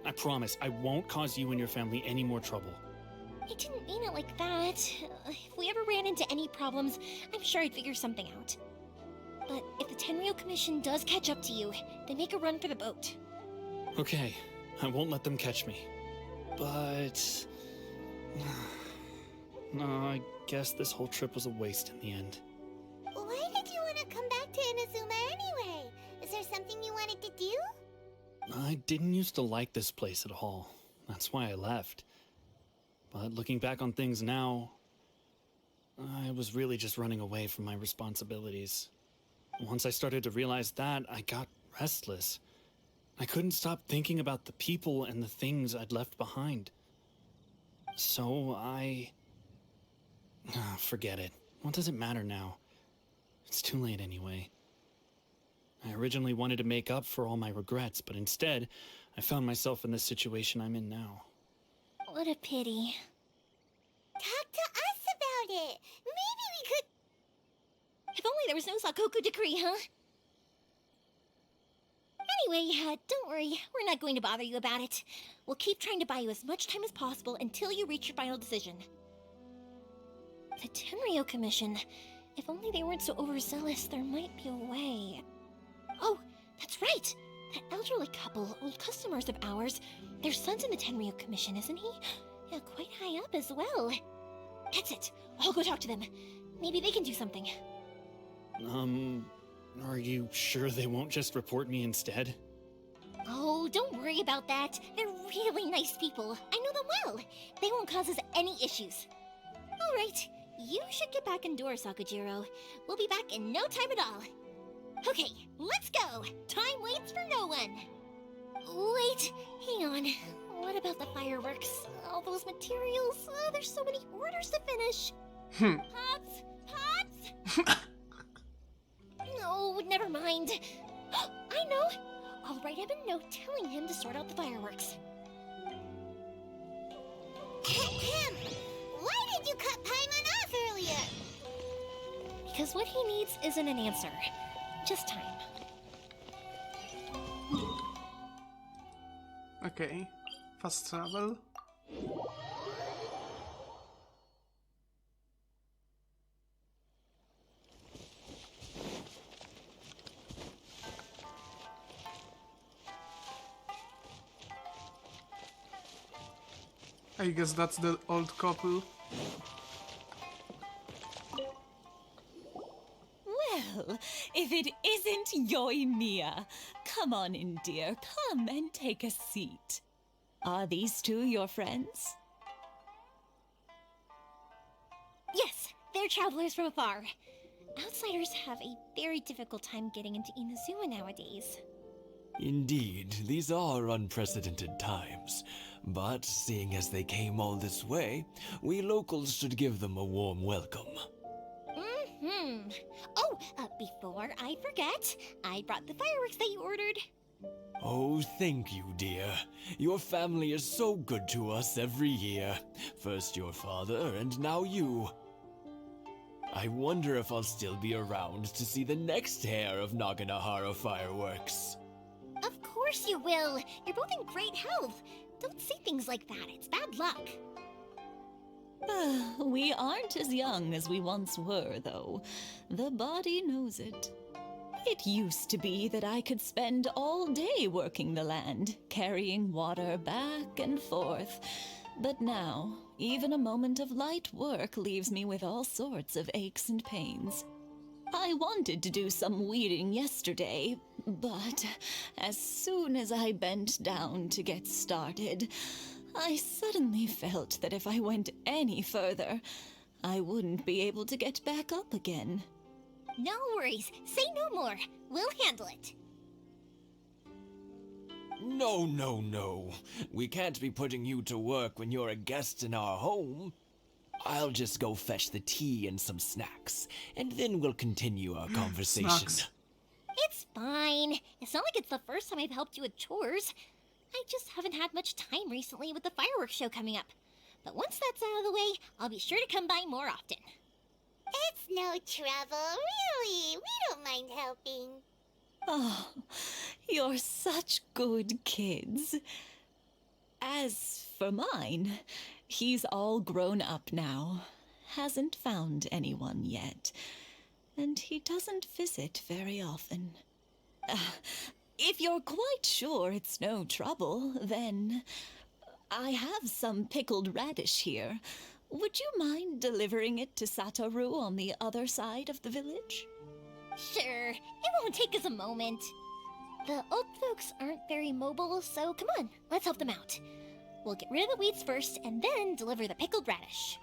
I promise I won't cause you and your family any more trouble. I didn't mean it like that. If we ever ran into any problems, I'm sure I'd figure something out. But if the Tenryou Commission does catch up to you, then make a run for the boat. Okay, I won't let them catch me. But... no, I guess this whole trip was a waste in the end. Why did you want to come back to Inazuma anyway? Is there something you wanted to do? I didn't used to like this place at all. That's why I left. But looking back on things now, I was really just running away from my responsibilities. Once I started to realize that, I got restless. I couldn't stop thinking about the people and the things I'd left behind. So forget it. What does it matter now? It's too late anyway. I originally wanted to make up for all my regrets, but instead, I found myself in this situation I'm in now. What a pity. Talk to us about it. Maybe we could... If only there was no Sakoku decree, huh? Anyway, don't worry. We're not going to bother you about it. We'll keep trying to buy you as much time as possible until you reach your final decision. The Tenryou Commission. If only they weren't so overzealous, there might be a way. Oh, that's right! That elderly couple, old customers of ours, their son's in the Tenryou Commission, isn't he? Yeah, quite high up as well. That's it. I'll go talk to them. Maybe they can do something. Are you sure they won't just report me instead? Oh, don't worry about that. They're really nice people. I know them well. They won't cause us any issues. All right, you should get back indoors, Sakujiro. We'll be back in no time at all. Okay, let's go. Time waits for no one. Wait, hang on. What about the fireworks? All those materials? Oh, there's so many orders to finish. Pops? Pops? No, never mind. I know. I'll write him a note telling him to sort out the fireworks. Ahem. Why did you cut Paimon off earlier? Because what he needs isn't an answer. Just time. Okay. Fast travel. I guess that's the old couple. Well, if it isn't Yoimiya, come on in, dear. Come and take a seat. Are these two your friends? Yes, they're travelers from afar. Outsiders have a very difficult time getting into Inazuma nowadays. Indeed, these are unprecedented times. But seeing as they came all this way, we locals should give them a warm welcome. Oh, before I forget, I brought the fireworks that you ordered. Oh, thank you, dear. Your family is so good to us every year. First your father, and now you. I wonder if I'll still be around to see the next hair of Naganahara fireworks. Of course you will. You're both in great health. Don't say things like that. It's bad luck. We aren't as young as we once were, though. The body knows it. It used to be that I could spend all day working the land, carrying water back and forth. But now, even a moment of light work leaves me with all sorts of aches and pains. I wanted to do some weeding yesterday, but as soon as I bent down to get started, I suddenly felt that if I went any further, I wouldn't be able to get back up again. No worries. Say no more. We'll handle it. No, no, no. We can't be putting you to work when you're a guest in our home. I'll just go fetch the tea and some snacks, and then we'll continue our conversation. Snacks. It's fine. It's not like it's the first time I've helped you with chores. I just haven't had much time recently with the fireworks show coming up. But once that's out of the way, I'll be sure to come by more often. It's no trouble, really. We don't mind helping. Oh, you're such good kids. As for mine, he's all grown up now, hasn't found anyone yet, and he doesn't visit very often. If you're quite sure it's no trouble, then I have some pickled radish here. Would you mind delivering it to Satoru on the other side of the village? Sure, it won't take us a moment. The old folks aren't very mobile, so come on, let's help them out. We'll get rid of the weeds first, and then deliver the pickled radish.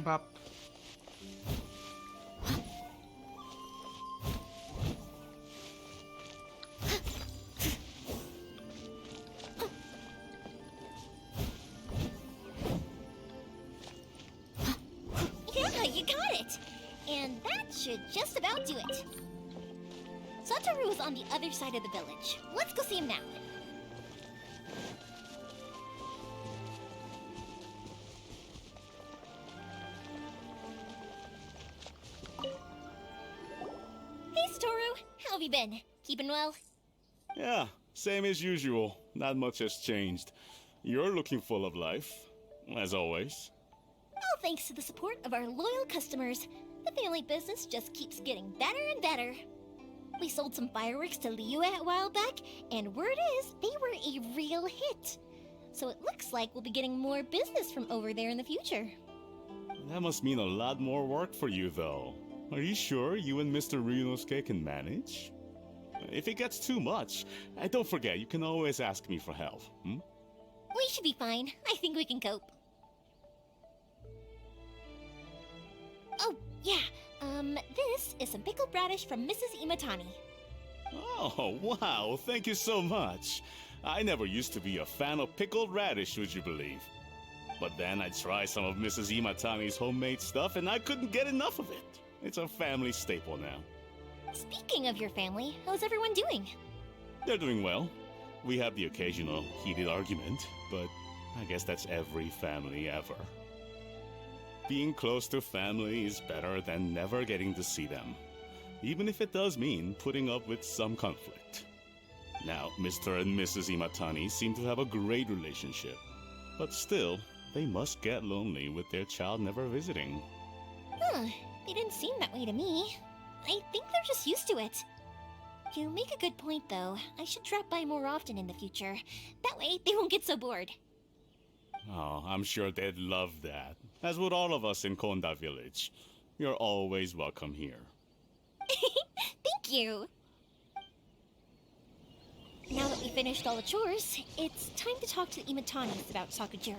Bop. Yeah, you got it! And that should just about do it. Satoru is on the other side of the village. Let's go see him now. Hey, Satoru. How have you been? Keeping well? Yeah, same as usual. Not much has changed. You're looking full of life, as always. All thanks to the support of our loyal customers. The family business just keeps getting better and better. We sold some fireworks to Liyue a while back, and word is they were a real hit. So it looks like we'll be getting more business from over there in the future. That must mean a lot more work for you, though. Are you sure you and Mr. Ryunosuke can manage? If it gets too much, don't forget, you can always ask me for help, hmm? We should be fine. I think we can cope. Oh, yeah. This is some pickled radish from Mrs. Imatani. Oh, wow, thank you so much. I never used to be a fan of pickled radish, would you believe? But then I tried some of Mrs. Imatani's homemade stuff and I couldn't get enough of it. It's a family staple now. Speaking of your family, how's everyone doing? They're doing well. We have the occasional heated argument, but I guess that's every family ever. Being close to family is better than never getting to see them, even if it does mean putting up with some conflict. Now, Mr. and Mrs. Imatani seem to have a great relationship, but still, they must get lonely with their child never visiting. Huh, they didn't seem that way to me. I think they're just used to it. You make a good point, though. I should drop by more often in the future. That way, they won't get so bored. Oh, I'm sure they'd love that, as would all of us in Konda Village. You're always welcome here. Thank you! Now that we finished all the chores, it's time to talk to the Imatanis about Sakujiro.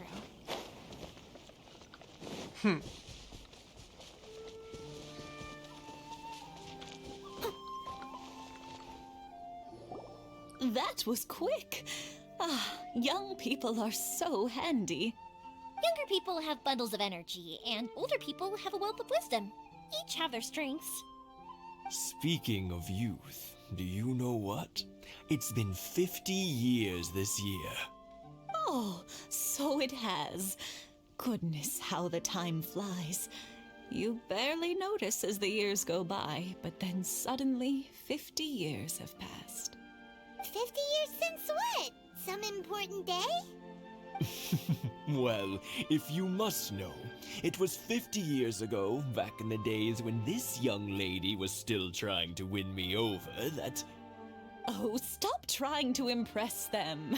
That was quick. Ah, young people are so handy. Younger people have bundles of energy, and older people have a wealth of wisdom. Each have their strengths. Speaking of youth, do you know what? It's been 50 years this year. Oh, so it has. Goodness, how the time flies. You barely notice as the years go by, but then suddenly 50 years have passed. 50 years since what? Some important day? Well, if you must know, it was 50 years ago, back in the days when this young lady was still trying to win me over, that... Oh, stop trying to impress them.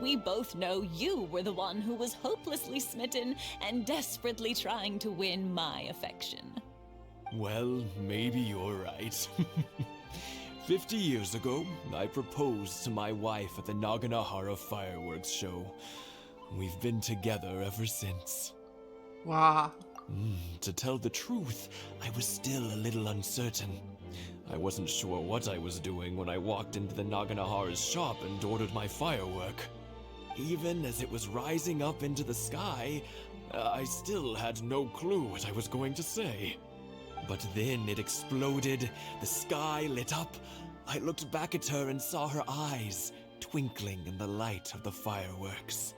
We both know you were the one who was hopelessly smitten and desperately trying to win my affection. Well, maybe you're right. 50 years ago, I proposed to my wife at the Naganahara fireworks show. We've been together ever since. Wow. To tell the truth, I was still a little uncertain. I wasn't sure what I was doing when I walked into the Naganahara's shop and ordered my firework. Even as it was rising up into the sky, I still had no clue what I was going to say. But then it exploded, the sky lit up. I looked back at her and saw her eyes twinkling in the light of the fireworks.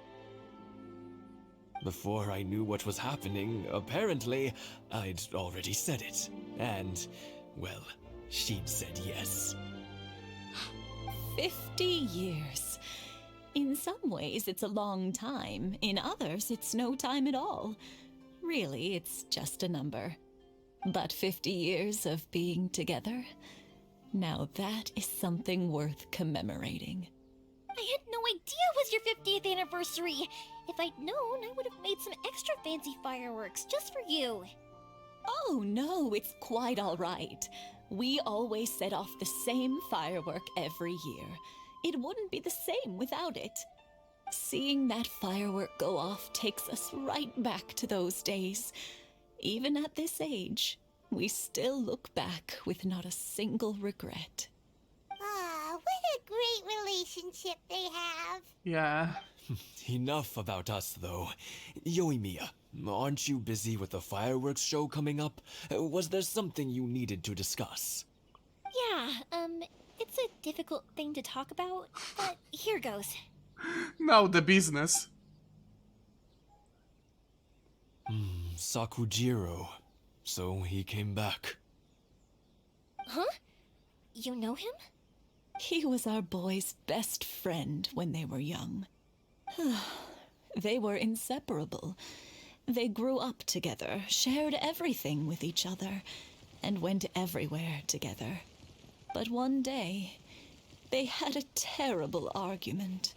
Before I knew what was happening, apparently, I'd already said it. And, well, she'd said yes. 50 years. In some ways, it's a long time. In others, it's no time at all. Really, it's just a number. But 50 years of being together? Now that is something worth commemorating. I had no idea it was your 50th anniversary. If I'd known, I would have made some extra fancy fireworks just for you. Oh no, it's quite all right. We always set off the same firework every year. It wouldn't be the same without it. Seeing that firework go off takes us right back to those days. Even at this age, we still look back with not a single regret. Ah, what a great relationship they have. Yeah. Enough about us, though. Yoimiya, aren't you busy with the fireworks show coming up? Was there something you needed to discuss? Yeah, it's a difficult thing to talk about, but here goes. Now the business. Sakujiro. So he came back. Huh? You know him? He was our boy's best friend when they were young. They were inseparable. They grew up together, shared everything with each other, and went everywhere together. But one day, they had a terrible argument.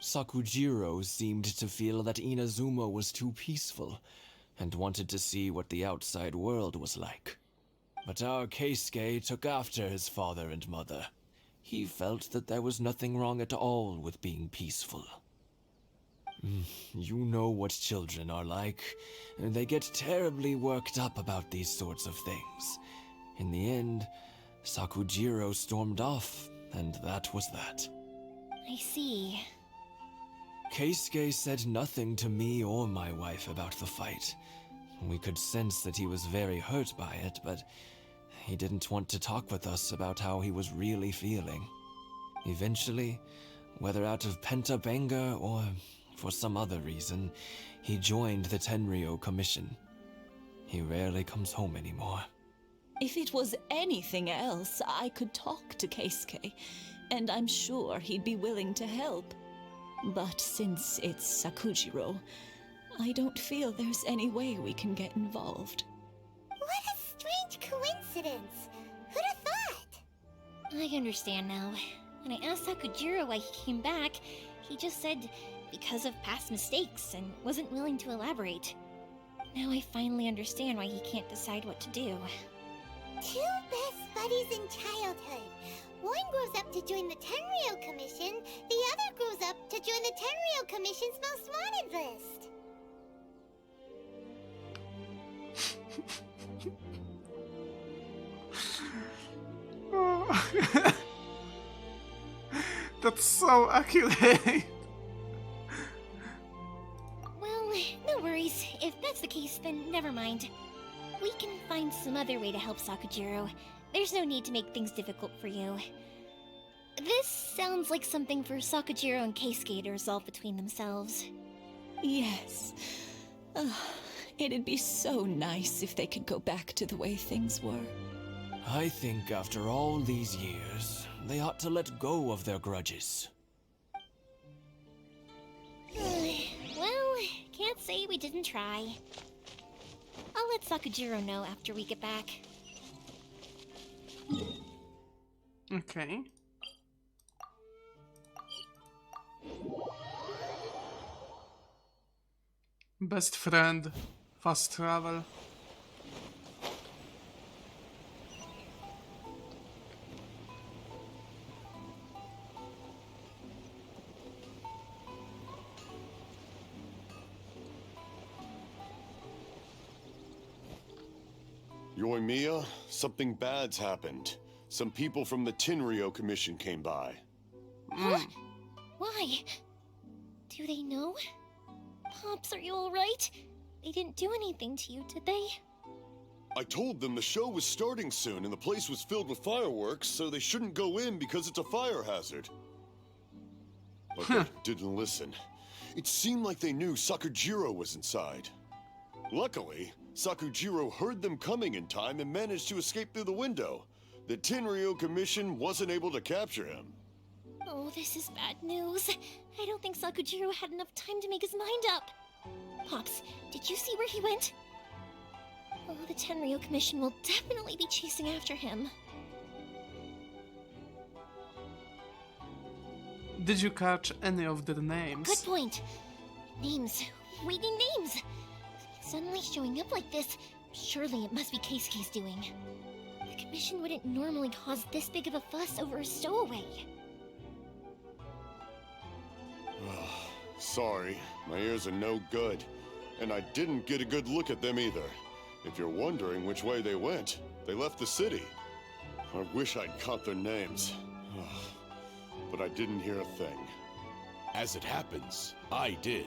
Sakujiro seemed to feel that Inazuma was too peaceful, and wanted to see what the outside world was like. But our Keisuke took after his father and mother. He felt that there was nothing wrong at all with being peaceful. You know what children are like. They get terribly worked up about these sorts of things. In the end, Sakujiro stormed off, and that was that. I see. Keisuke said nothing to me or my wife about the fight. We could sense that he was very hurt by it, but he didn't want to talk with us about how he was really feeling. Eventually, whether out of pent-up anger or for some other reason, he joined the Tenryo Commission. He rarely comes home anymore. If it was anything else, I could talk to Keisuke, and I'm sure he'd be willing to help. But since it's Sakujiro, I don't feel there's any way we can get involved. What a strange coincidence. Who'd have thought? I understand now. When I asked Sakujiro why he came back, he just said because of past mistakes and wasn't willing to elaborate. Now I finally understand why he can't decide what to do. Two best buddies in childhood. One grows up to join the Tenryo Commission, the other grows up to join the Tenryo Commission's most wanted list. That's so accurate. Well, no worries. If that's the case, then never mind. We can find some other way to help Sakujiro. There's no need to make things difficult for you. This sounds like something for Sakujiro and Keisuke to resolve between themselves. Yes. It'd be so nice if they could go back to the way things were. I think after all these years, they ought to let go of their grudges. Well, can't say we didn't try. I'll let Sakujiro know after we get back. Okay. Best friend, fast travel. Yoimiya, something bad's happened. Some people from the Tenryo Commission came by. Huh? Why? Do they know? Pops, are you alright? They didn't do anything to you, did they? I told them the show was starting soon and the place was filled with fireworks, so they shouldn't go in because it's a fire hazard. But they didn't listen. It seemed like they knew Sakujiro was inside. Luckily, Sakujiro heard them coming in time and managed to escape through the window. The Tenryo Commission wasn't able to capture him. Oh, this is bad news. I don't think Sakujiro had enough time to make his mind up. Pops, did you see where he went? Oh, the Tenryo Commission will definitely be chasing after him. Did you catch any of their names? Good point. Names. We need names. Suddenly showing up like this, surely it must be Keisuke's doing. The Commission wouldn't normally cause this big of a fuss over a stowaway. Sorry, my ears are no good. And I didn't get a good look at them either. If you're wondering which way they went, they left the city. I wish I'd caught their names. But I didn't hear a thing. As it happens, I did.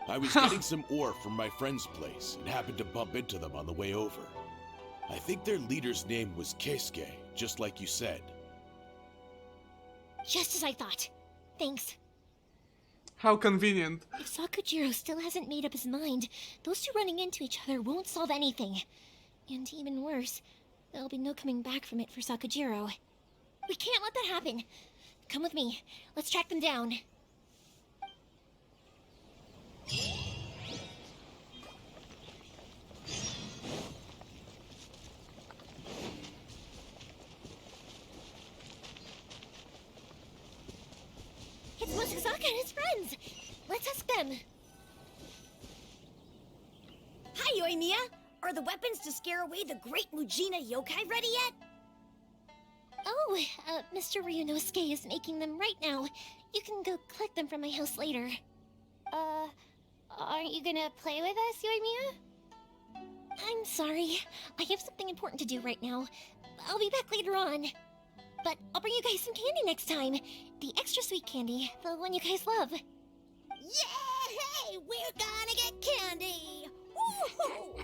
I was getting some ore from my friend's place and happened to bump into them on the way over. I think their leader's name was Keisuke, just like you said. Just as I thought. Thanks. How convenient. If Sakujiro still hasn't made up his mind, those two running into each other won't solve anything. And even worse, there'll be no coming back from it for Sakujiro. We can't let that happen. Come with me. Let's track them down. It's Mochizaka and his friends! Let's ask them. Hi, Yoimiya! Are the weapons to scare away the great Mujina yokai ready yet? Oh, Mr. Ryunosuke is making them right now. You can go collect them from my house later. Aren't you gonna play with us, Yoimiya? I'm sorry. I have something important to do right now. I'll be back later on. But I'll bring you guys some candy next time. The extra sweet candy, the one you guys love. Yay! We're gonna get candy! Woohoo!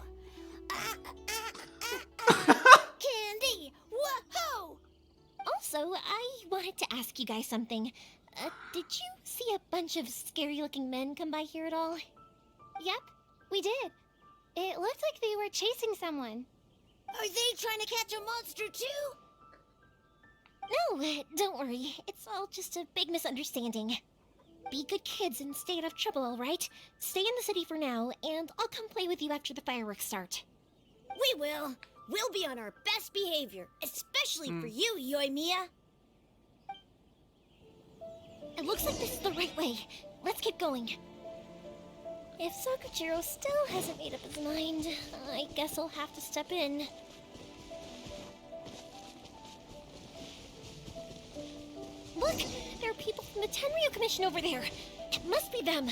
Candy! Woohoo! Also, I wanted to ask you guys something. Did you see a bunch of scary-looking men come by here at all? Yep, we did. It looked like they were chasing someone. Are they trying to catch a monster too? No, don't worry. It's all just a big misunderstanding. Be good kids and stay out of trouble, alright? Stay in the city for now, and I'll come play with you after the fireworks start. We will. We'll be on our best behavior, especially for you, Yoimiya. It looks like this is the right way. Let's keep going. If Sakujiro still hasn't made up his mind, I guess I'll have to step in. Look! There are people from the Tenryo Commission over there! It must be them!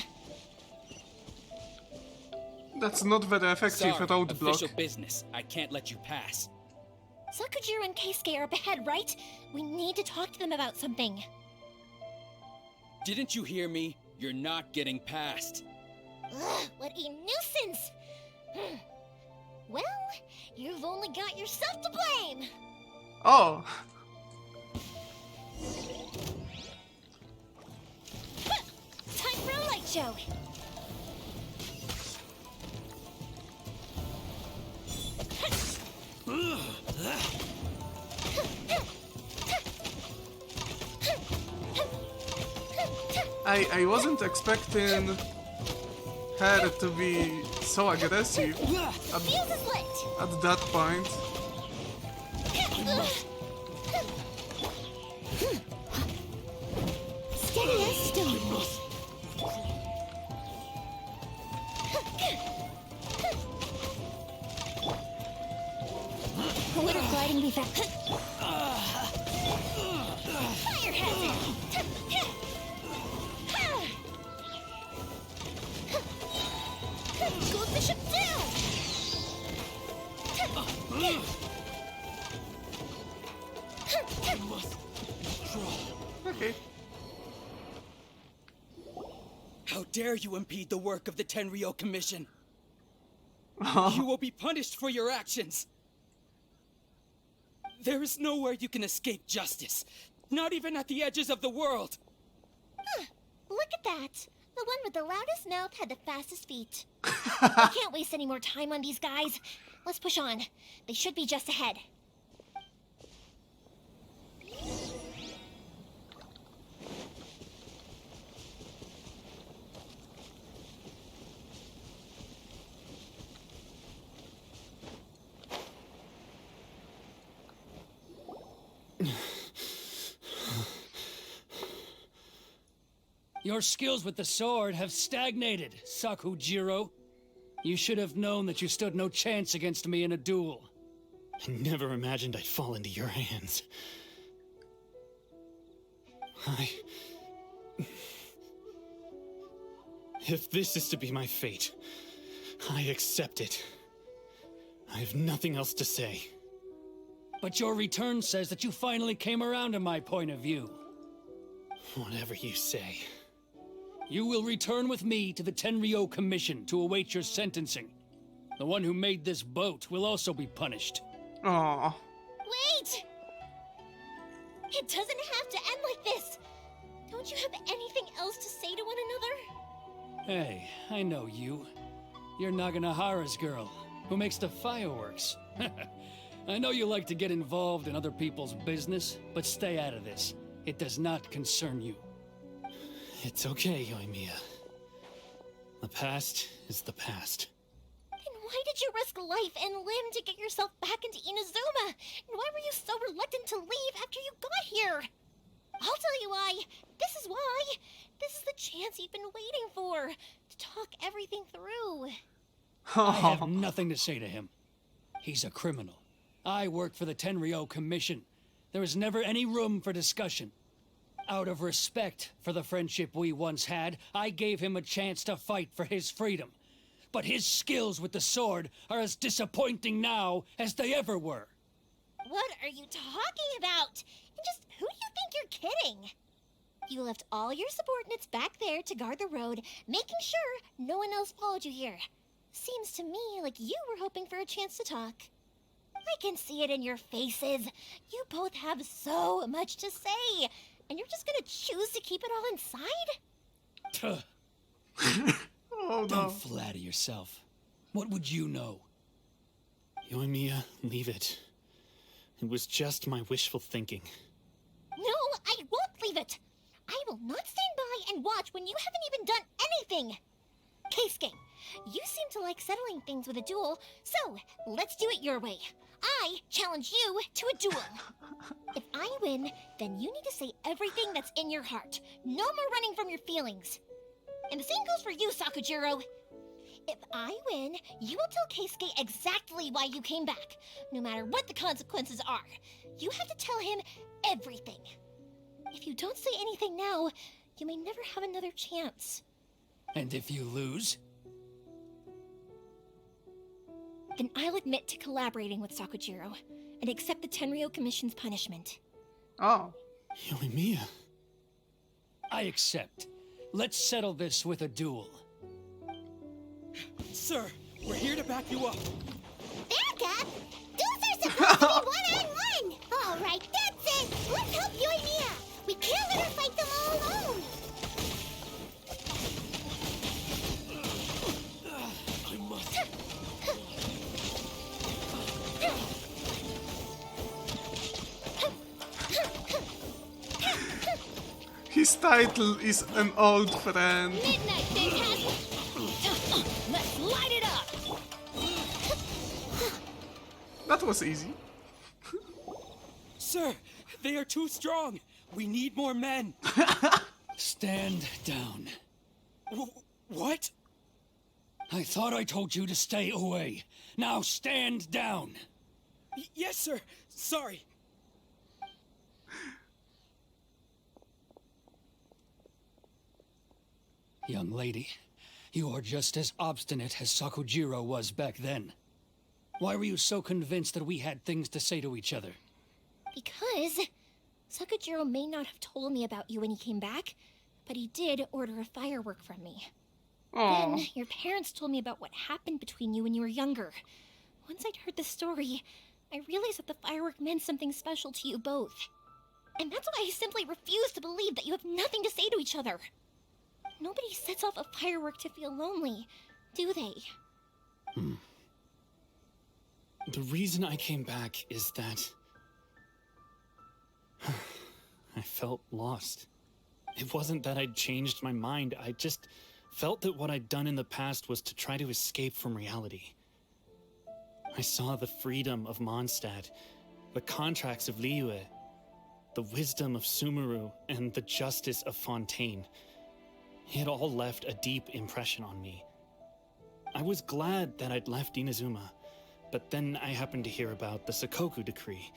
That's not very effective roadblock. Official business. I can't let you pass. Sakujiro and Keisuke are up ahead, right? We need to talk to them about something. Didn't you hear me? You're not getting past. Ugh, what a nuisance! Well, you've only got yourself to blame! Oh! Time for a light show! I wasn't expecting her to be so aggressive at that point. Steady as stone. A little gliding will be fast. Fire hazard! Go bishop down! Okay. How dare you impede the work of the Tenryou Commission? You will be punished for your actions. There is nowhere you can escape justice. Not even at the edges of the world. Look at that. The one with the loudest mouth had the fastest feet. I can't waste any more time on these guys. Let's push on. They should be just ahead. Your skills with the sword have stagnated, Sakujiro. You should have known that you stood no chance against me in a duel. I never imagined I'd fall into your hands. If this is to be my fate, I accept it. I have nothing else to say. But your return says that you finally came around to my point of view. Whatever you say. You will return with me to the Tenryou Commission to await your sentencing. The one who made this boat will also be punished. Aww. Wait! It doesn't have to end like this. Don't you have anything else to say to one another? Hey, I know you. You're Naganohara's girl, who makes the fireworks. I know you like to get involved in other people's business, but stay out of this. It does not concern you. It's okay, Yoimiya. The past is the past. Then why did you risk life and limb to get yourself back into Inazuma? And why were you so reluctant to leave after you got here? I'll tell you why. This is why. This is the chance you've been waiting for. To talk everything through. I have nothing to say to him. He's a criminal. I work for the Tenryou Commission. There is never any room for discussion. Out of respect for the friendship we once had, I gave him a chance to fight for his freedom. But his skills with the sword are as disappointing now as they ever were. What are you talking about? And just who do you think you're kidding? You left all your subordinates back there to guard the road, making sure no one else followed you here. Seems to me like you were hoping for a chance to talk. I can see it in your faces. You both have so much to say. And you're just gonna choose to keep it all inside? Oh, no. Don't flatter yourself. What would you know? Yoimiya, leave it. It was just my wishful thinking. No, I won't leave it. I will not stand by and watch when you haven't even done anything. Keisuke, you seem to like settling things with a duel, so let's do it your way. I challenge you to a duel. If I win, then you need to say everything that's in your heart. No more running from your feelings. And the same goes for you, Sakujiro. If I win, you will tell Keisuke exactly why you came back, no matter what the consequences are. You have to tell him everything. If you don't say anything now, you may never have another chance. And if you lose? Then I'll admit to collaborating with Sakujiro and accept the Tenryou Commission's punishment. Oh. Yoimiya. I accept. Let's settle this with a duel. Sir, we're here to back you up. Back up? Duels are supposed to be one-on-one! All right, that's it! Let's help Yoimiya! We can't let her fight them all alone! I must. His title is an old friend. Midnight, Phantasm! Let's light it up! That was easy. Sir, they are too strong. We need more men. Stand down. What? I thought I told you to stay away. Now stand down. Yes, sir. Sorry. Young lady, you are just as obstinate as Sakujiro was back then. Why were you so convinced that we had things to say to each other? Because Sakujiro may not have told me about you when he came back, but he did order a firework from me. Aw. Then your parents told me about what happened between you when you were younger. Once I'd heard the story, I realized that the firework meant something special to you both. And that's why I simply refuse to believe that you have nothing to say to each other. Nobody sets off a firework to feel lonely, do they? The reason I came back is that I felt lost. It wasn't that I'd changed my mind, I just felt that what I'd done in the past was to try to escape from reality. I saw the freedom of Mondstadt, the contracts of Liyue, the wisdom of Sumeru, and the justice of Fontaine. It all left a deep impression on me. I was glad that I'd left Inazuma, but then I happened to hear about the Sakoku decree.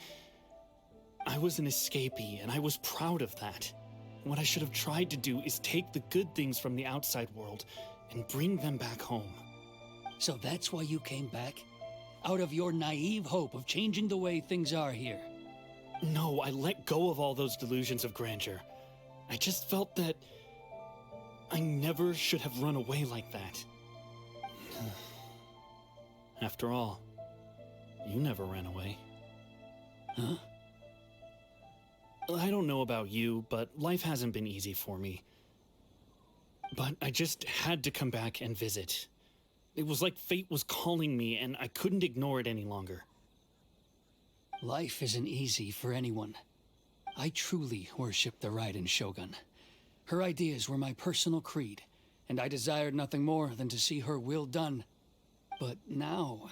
I was an escapee, and I was proud of that. What I should have tried to do is take the good things from the outside world and bring them back home. So that's why you came back? Out of your naive hope of changing the way things are here? No, I let go of all those delusions of grandeur. I just felt that I never should have run away like that. After all, you never ran away. Huh? I don't know about you, but life hasn't been easy for me. But I just had to come back and visit. It was like fate was calling me, and I couldn't ignore it any longer. Life isn't easy for anyone. I truly worship the Raiden Shogun. Her ideas were my personal creed, and I desired nothing more than to see her will done. But now,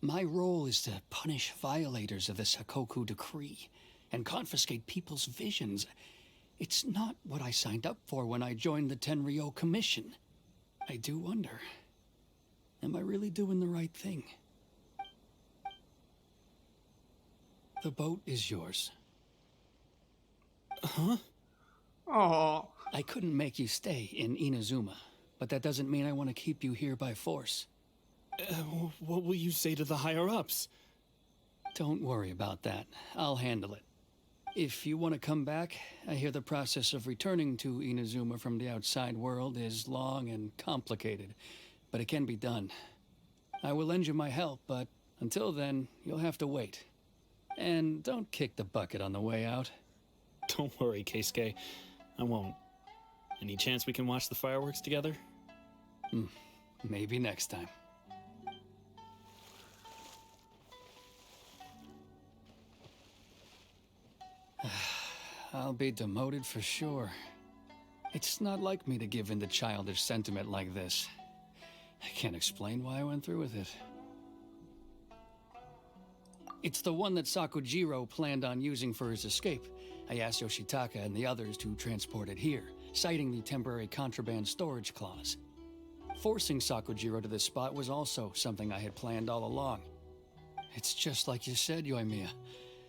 my role is to punish violators of the Sakoku decree and confiscate people's visions. It's not what I signed up for when I joined the Tenryo Commission. I do wonder, am I really doing the right thing? The boat is yours. Huh? Oh. I couldn't make you stay in Inazuma, but that doesn't mean I want to keep you here by force. What will you say to the higher-ups? Don't worry about that. I'll handle it. If you want to come back, I hear the process of returning to Inazuma from the outside world is long and complicated, but it can be done. I will lend you my help, but until then, you'll have to wait. And don't kick the bucket on the way out. Don't worry, Keisuke. I won't. Any chance we can watch the fireworks together? Maybe next time. I'll be demoted for sure. It's not like me to give in to childish sentiment like this. I can't explain why I went through with it. It's the one that Sakujiro planned on using for his escape. I asked Yoshitaka and the others to transport it here, citing the temporary contraband storage clause. Forcing Sakujiro to this spot was also something I had planned all along. It's just like you said, Yoimiya.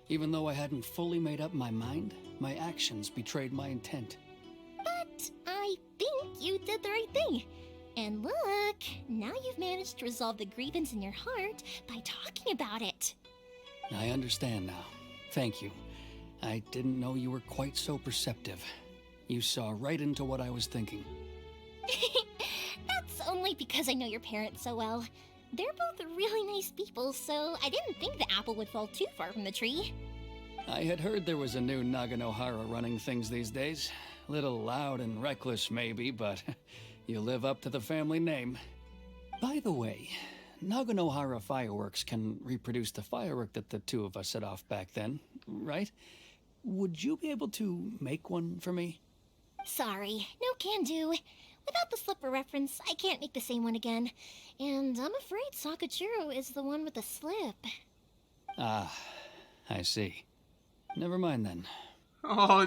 Even though I hadn't fully made up my mind, my actions betrayed my intent. But I think you did the right thing. And look, now you've managed to resolve the grievance in your heart by talking about it. I understand now. Thank you. I didn't know you were quite so perceptive. You saw right into what I was thinking. That's only because I know your parents so well. They're both really nice people, so I didn't think the apple would fall too far from the tree. I had heard there was a new Naganohara running things these days. Little loud and reckless, maybe, but you live up to the family name. By the way, Naganohara fireworks can reproduce the firework that the two of us set off back then, right? Would you be able to make one for me? Sorry, no can do. Without the slipper reference, I can't make the same one again. And I'm afraid Sakujiro is the one with the slip. Ah, I see. Never mind then. Oh,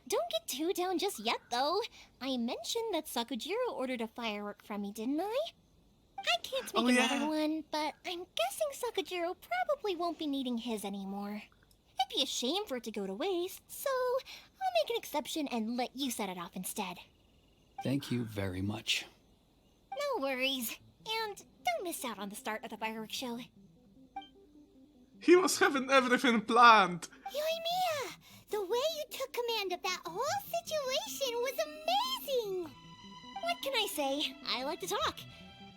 Don't get too down just yet, though. I mentioned that Sakujiro ordered a firework from me, didn't I? I can't make another one, but I'm guessing Sakujiro probably won't be needing his anymore. It'd be a shame for it to go to waste, so I'll make an exception and let you set it off instead. Thank you very much. No worries. And don't miss out on the start of the fireworks show. he was having everything planned. Yoimiya, the way you took command of that whole situation was amazing! What can I say? I like to talk.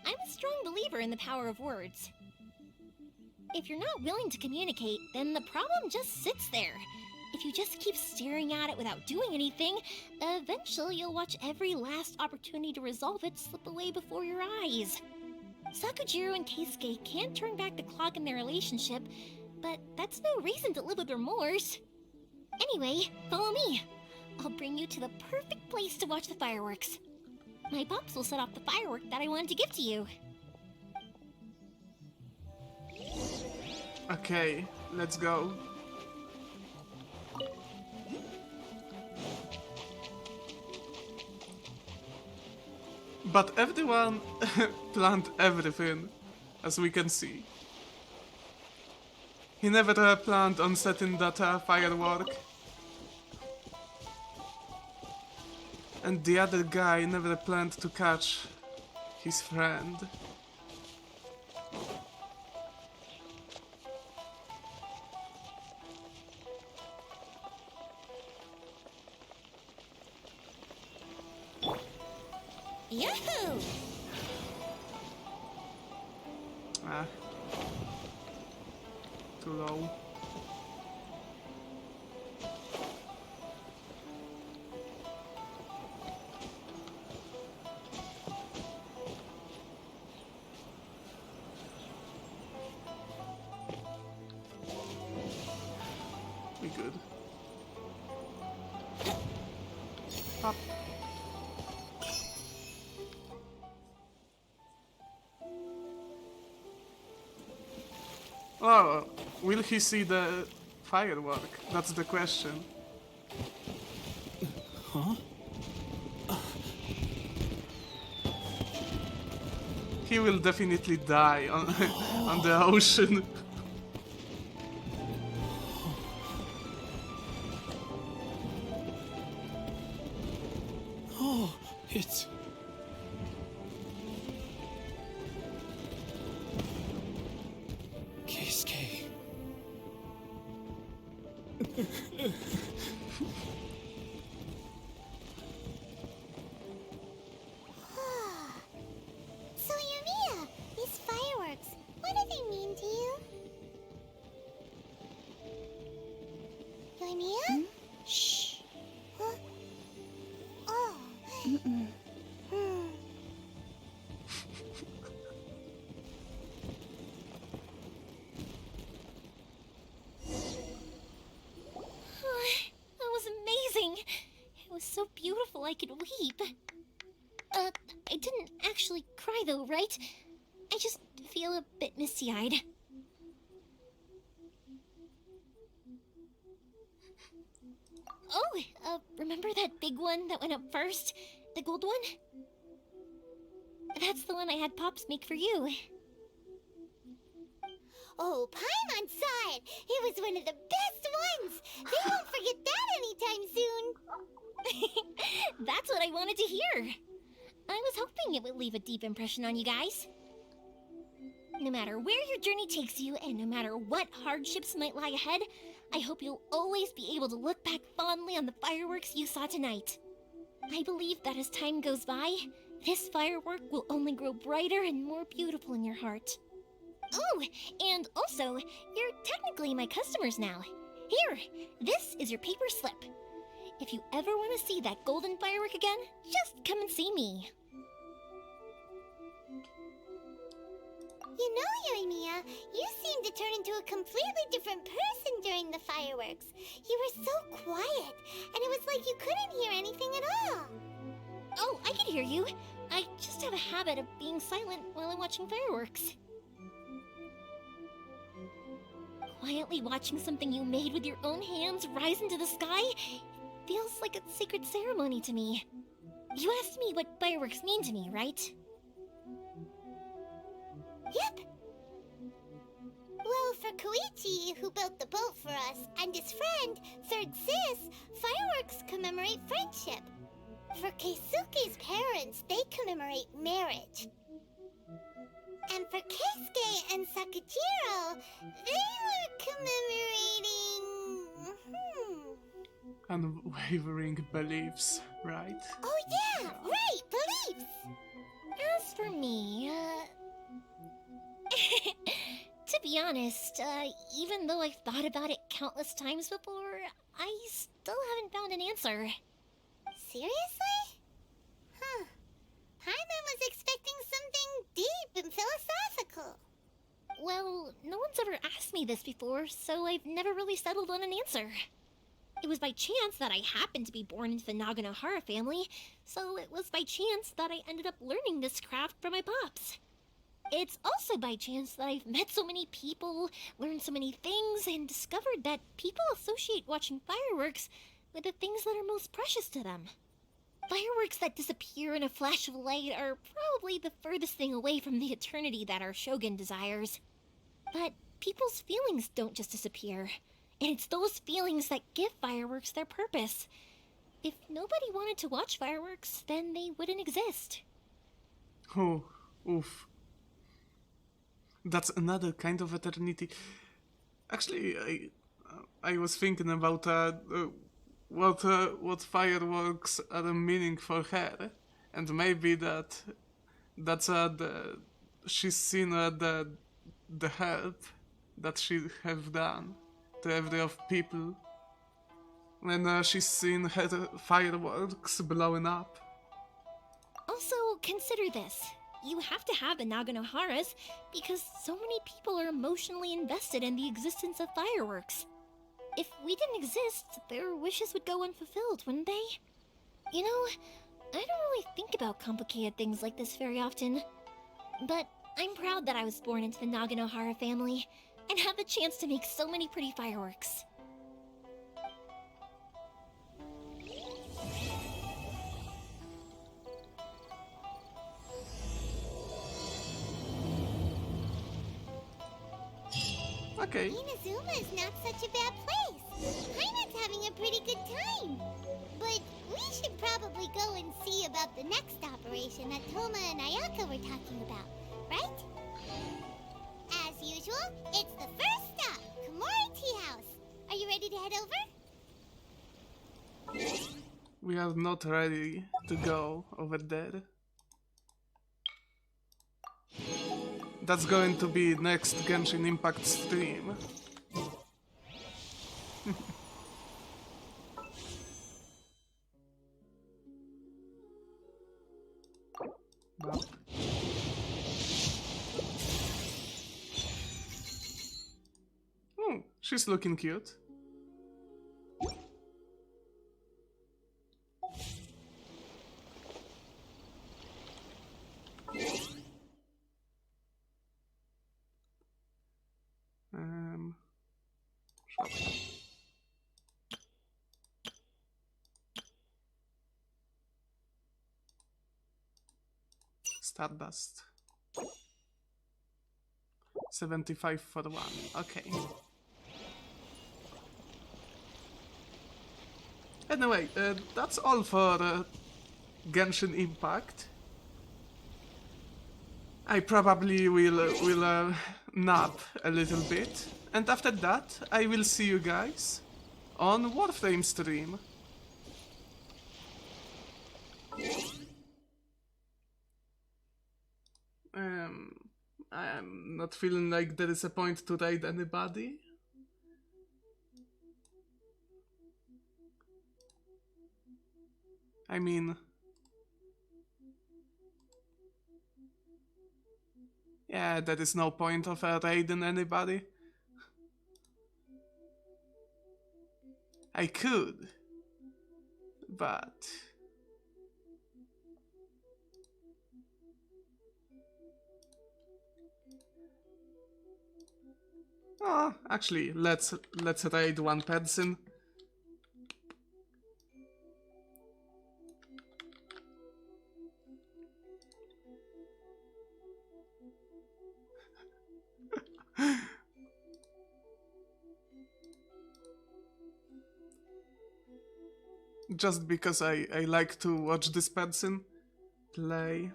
I'm a strong believer in the power of words. If you're not willing to communicate, then the problem just sits there. If you just keep staring at it without doing anything, eventually you'll watch every last opportunity to resolve it slip away before your eyes. Sakujiro and Keisuke can't turn back the clock in their relationship, but that's no reason to live with remorse. Anyway, follow me. I'll bring you to the perfect place to watch the fireworks. My pops will set off the firework that I wanted to give to you. Okay, let's go. But everyone planned everything, as we can see. He never planned on setting that firework. And the other guy never planned to catch his friend. Yahoo! Ah. Too low. We good. Up. Oh, will he see the firework? That's the question. Huh? He will definitely die on, on the ocean. Oh, it's... Keisuke. So, Yoimiya, these fireworks, what do they mean to you? Yoimiya? Shh. Huh? Oh. Hmm. That was amazing. It was so beautiful I could weep. I didn't actually cry though, right? I just feel a bit misty-eyed. Oh, remember that big one that went up first? The gold one? That's the one I had Pops make for you. Oh, Paimon saw it! It was one of the best ones! They won't forget that anytime soon! That's what I wanted to hear. I was hoping it would leave a deep impression on you guys. No matter where your journey takes you, and no matter what hardships might lie ahead, I hope you'll always be able to look back fondly on the fireworks you saw tonight. I believe that as time goes by, this firework will only grow brighter and more beautiful in your heart. Oh, and also, you're technically my customers now. Here, this is your paper slip. If you ever want to see that golden firework again, just come and see me. You know, Yoimiya, you seemed to turn into a completely different person during the fireworks. You were so quiet, and it was like you couldn't hear anything at all. Oh, I can hear you. I just have a habit of being silent while I'm watching fireworks. quietly watching something you made with your own hands rise into the sky, it feels like a sacred ceremony to me. You asked me what fireworks mean to me, right? Yep. Well, for Koichi, who built the boat for us, and his friend, Third Sis, fireworks commemorate friendship. For Keisuke's parents, they commemorate marriage. And for Keisuke and Sakajiro, they were commemorating... Unwavering beliefs, right? Oh yeah, right, beliefs! As for me, to be honest, even though I've thought about it countless times before, I still haven't found an answer. Seriously? Huh. Paimon was expecting something deep and philosophical. Well, no one's ever asked me this before, so I've never really settled on an answer. It was by chance that I happened to be born into the Naganohara family, so it was by chance that I ended up learning this craft from my pops. It's also by chance that I've met so many people, learned so many things, and discovered that people associate watching fireworks with the things that are most precious to them. Fireworks that disappear in a flash of light are probably the furthest thing away from the eternity that our shogun desires. But people's feelings don't just disappear, and it's those feelings that give fireworks their purpose. If nobody wanted to watch fireworks, then they wouldn't exist. Oh, oof. That's another kind of eternity. Actually, I was thinking about what fireworks are the meaning for her, and maybe that's she's seen the help that she have done to every of people when she's seen her fireworks blowing up. Also, consider this. You have to have the Naganoharas because so many people are emotionally invested in the existence of fireworks. If we didn't exist, their wishes would go unfulfilled, wouldn't they? You know, I don't really think about complicated things like this very often. But I'm proud that I was born into the Naganohara family and have the chance to make so many pretty fireworks. Okay. Inazuma is not such a bad place. Paimon's having a pretty good time. But we should probably go and see about the next operation that Toma and Ayaka were talking about, right? As usual, it's the first stop, Komori Tea House. Are you ready to head over? We are not ready to go over there. That's going to be next Genshin Impact stream. Well. She's looking cute. Shop. Stardust. 75 for one. Okay. Anyway, that's all for Genshin Impact. I probably will nap a little bit, and after that I will see you guys on Warframe stream. I'm not feeling like there is a point to raid anybody. I mean, yeah, there is no point of raiding anybody. I could, but Oh, actually, let's raid one person. Just because I like to watch this person play.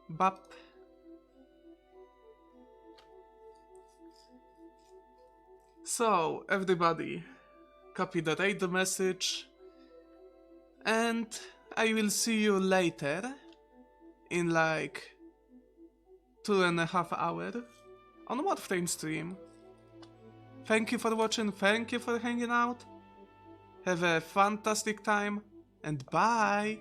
Bap. So, everybody, copy the raid message, and I will see you later in like 2.5 hours on Warframe stream. Thank you for watching, thank you for hanging out. Have a fantastic time, and bye!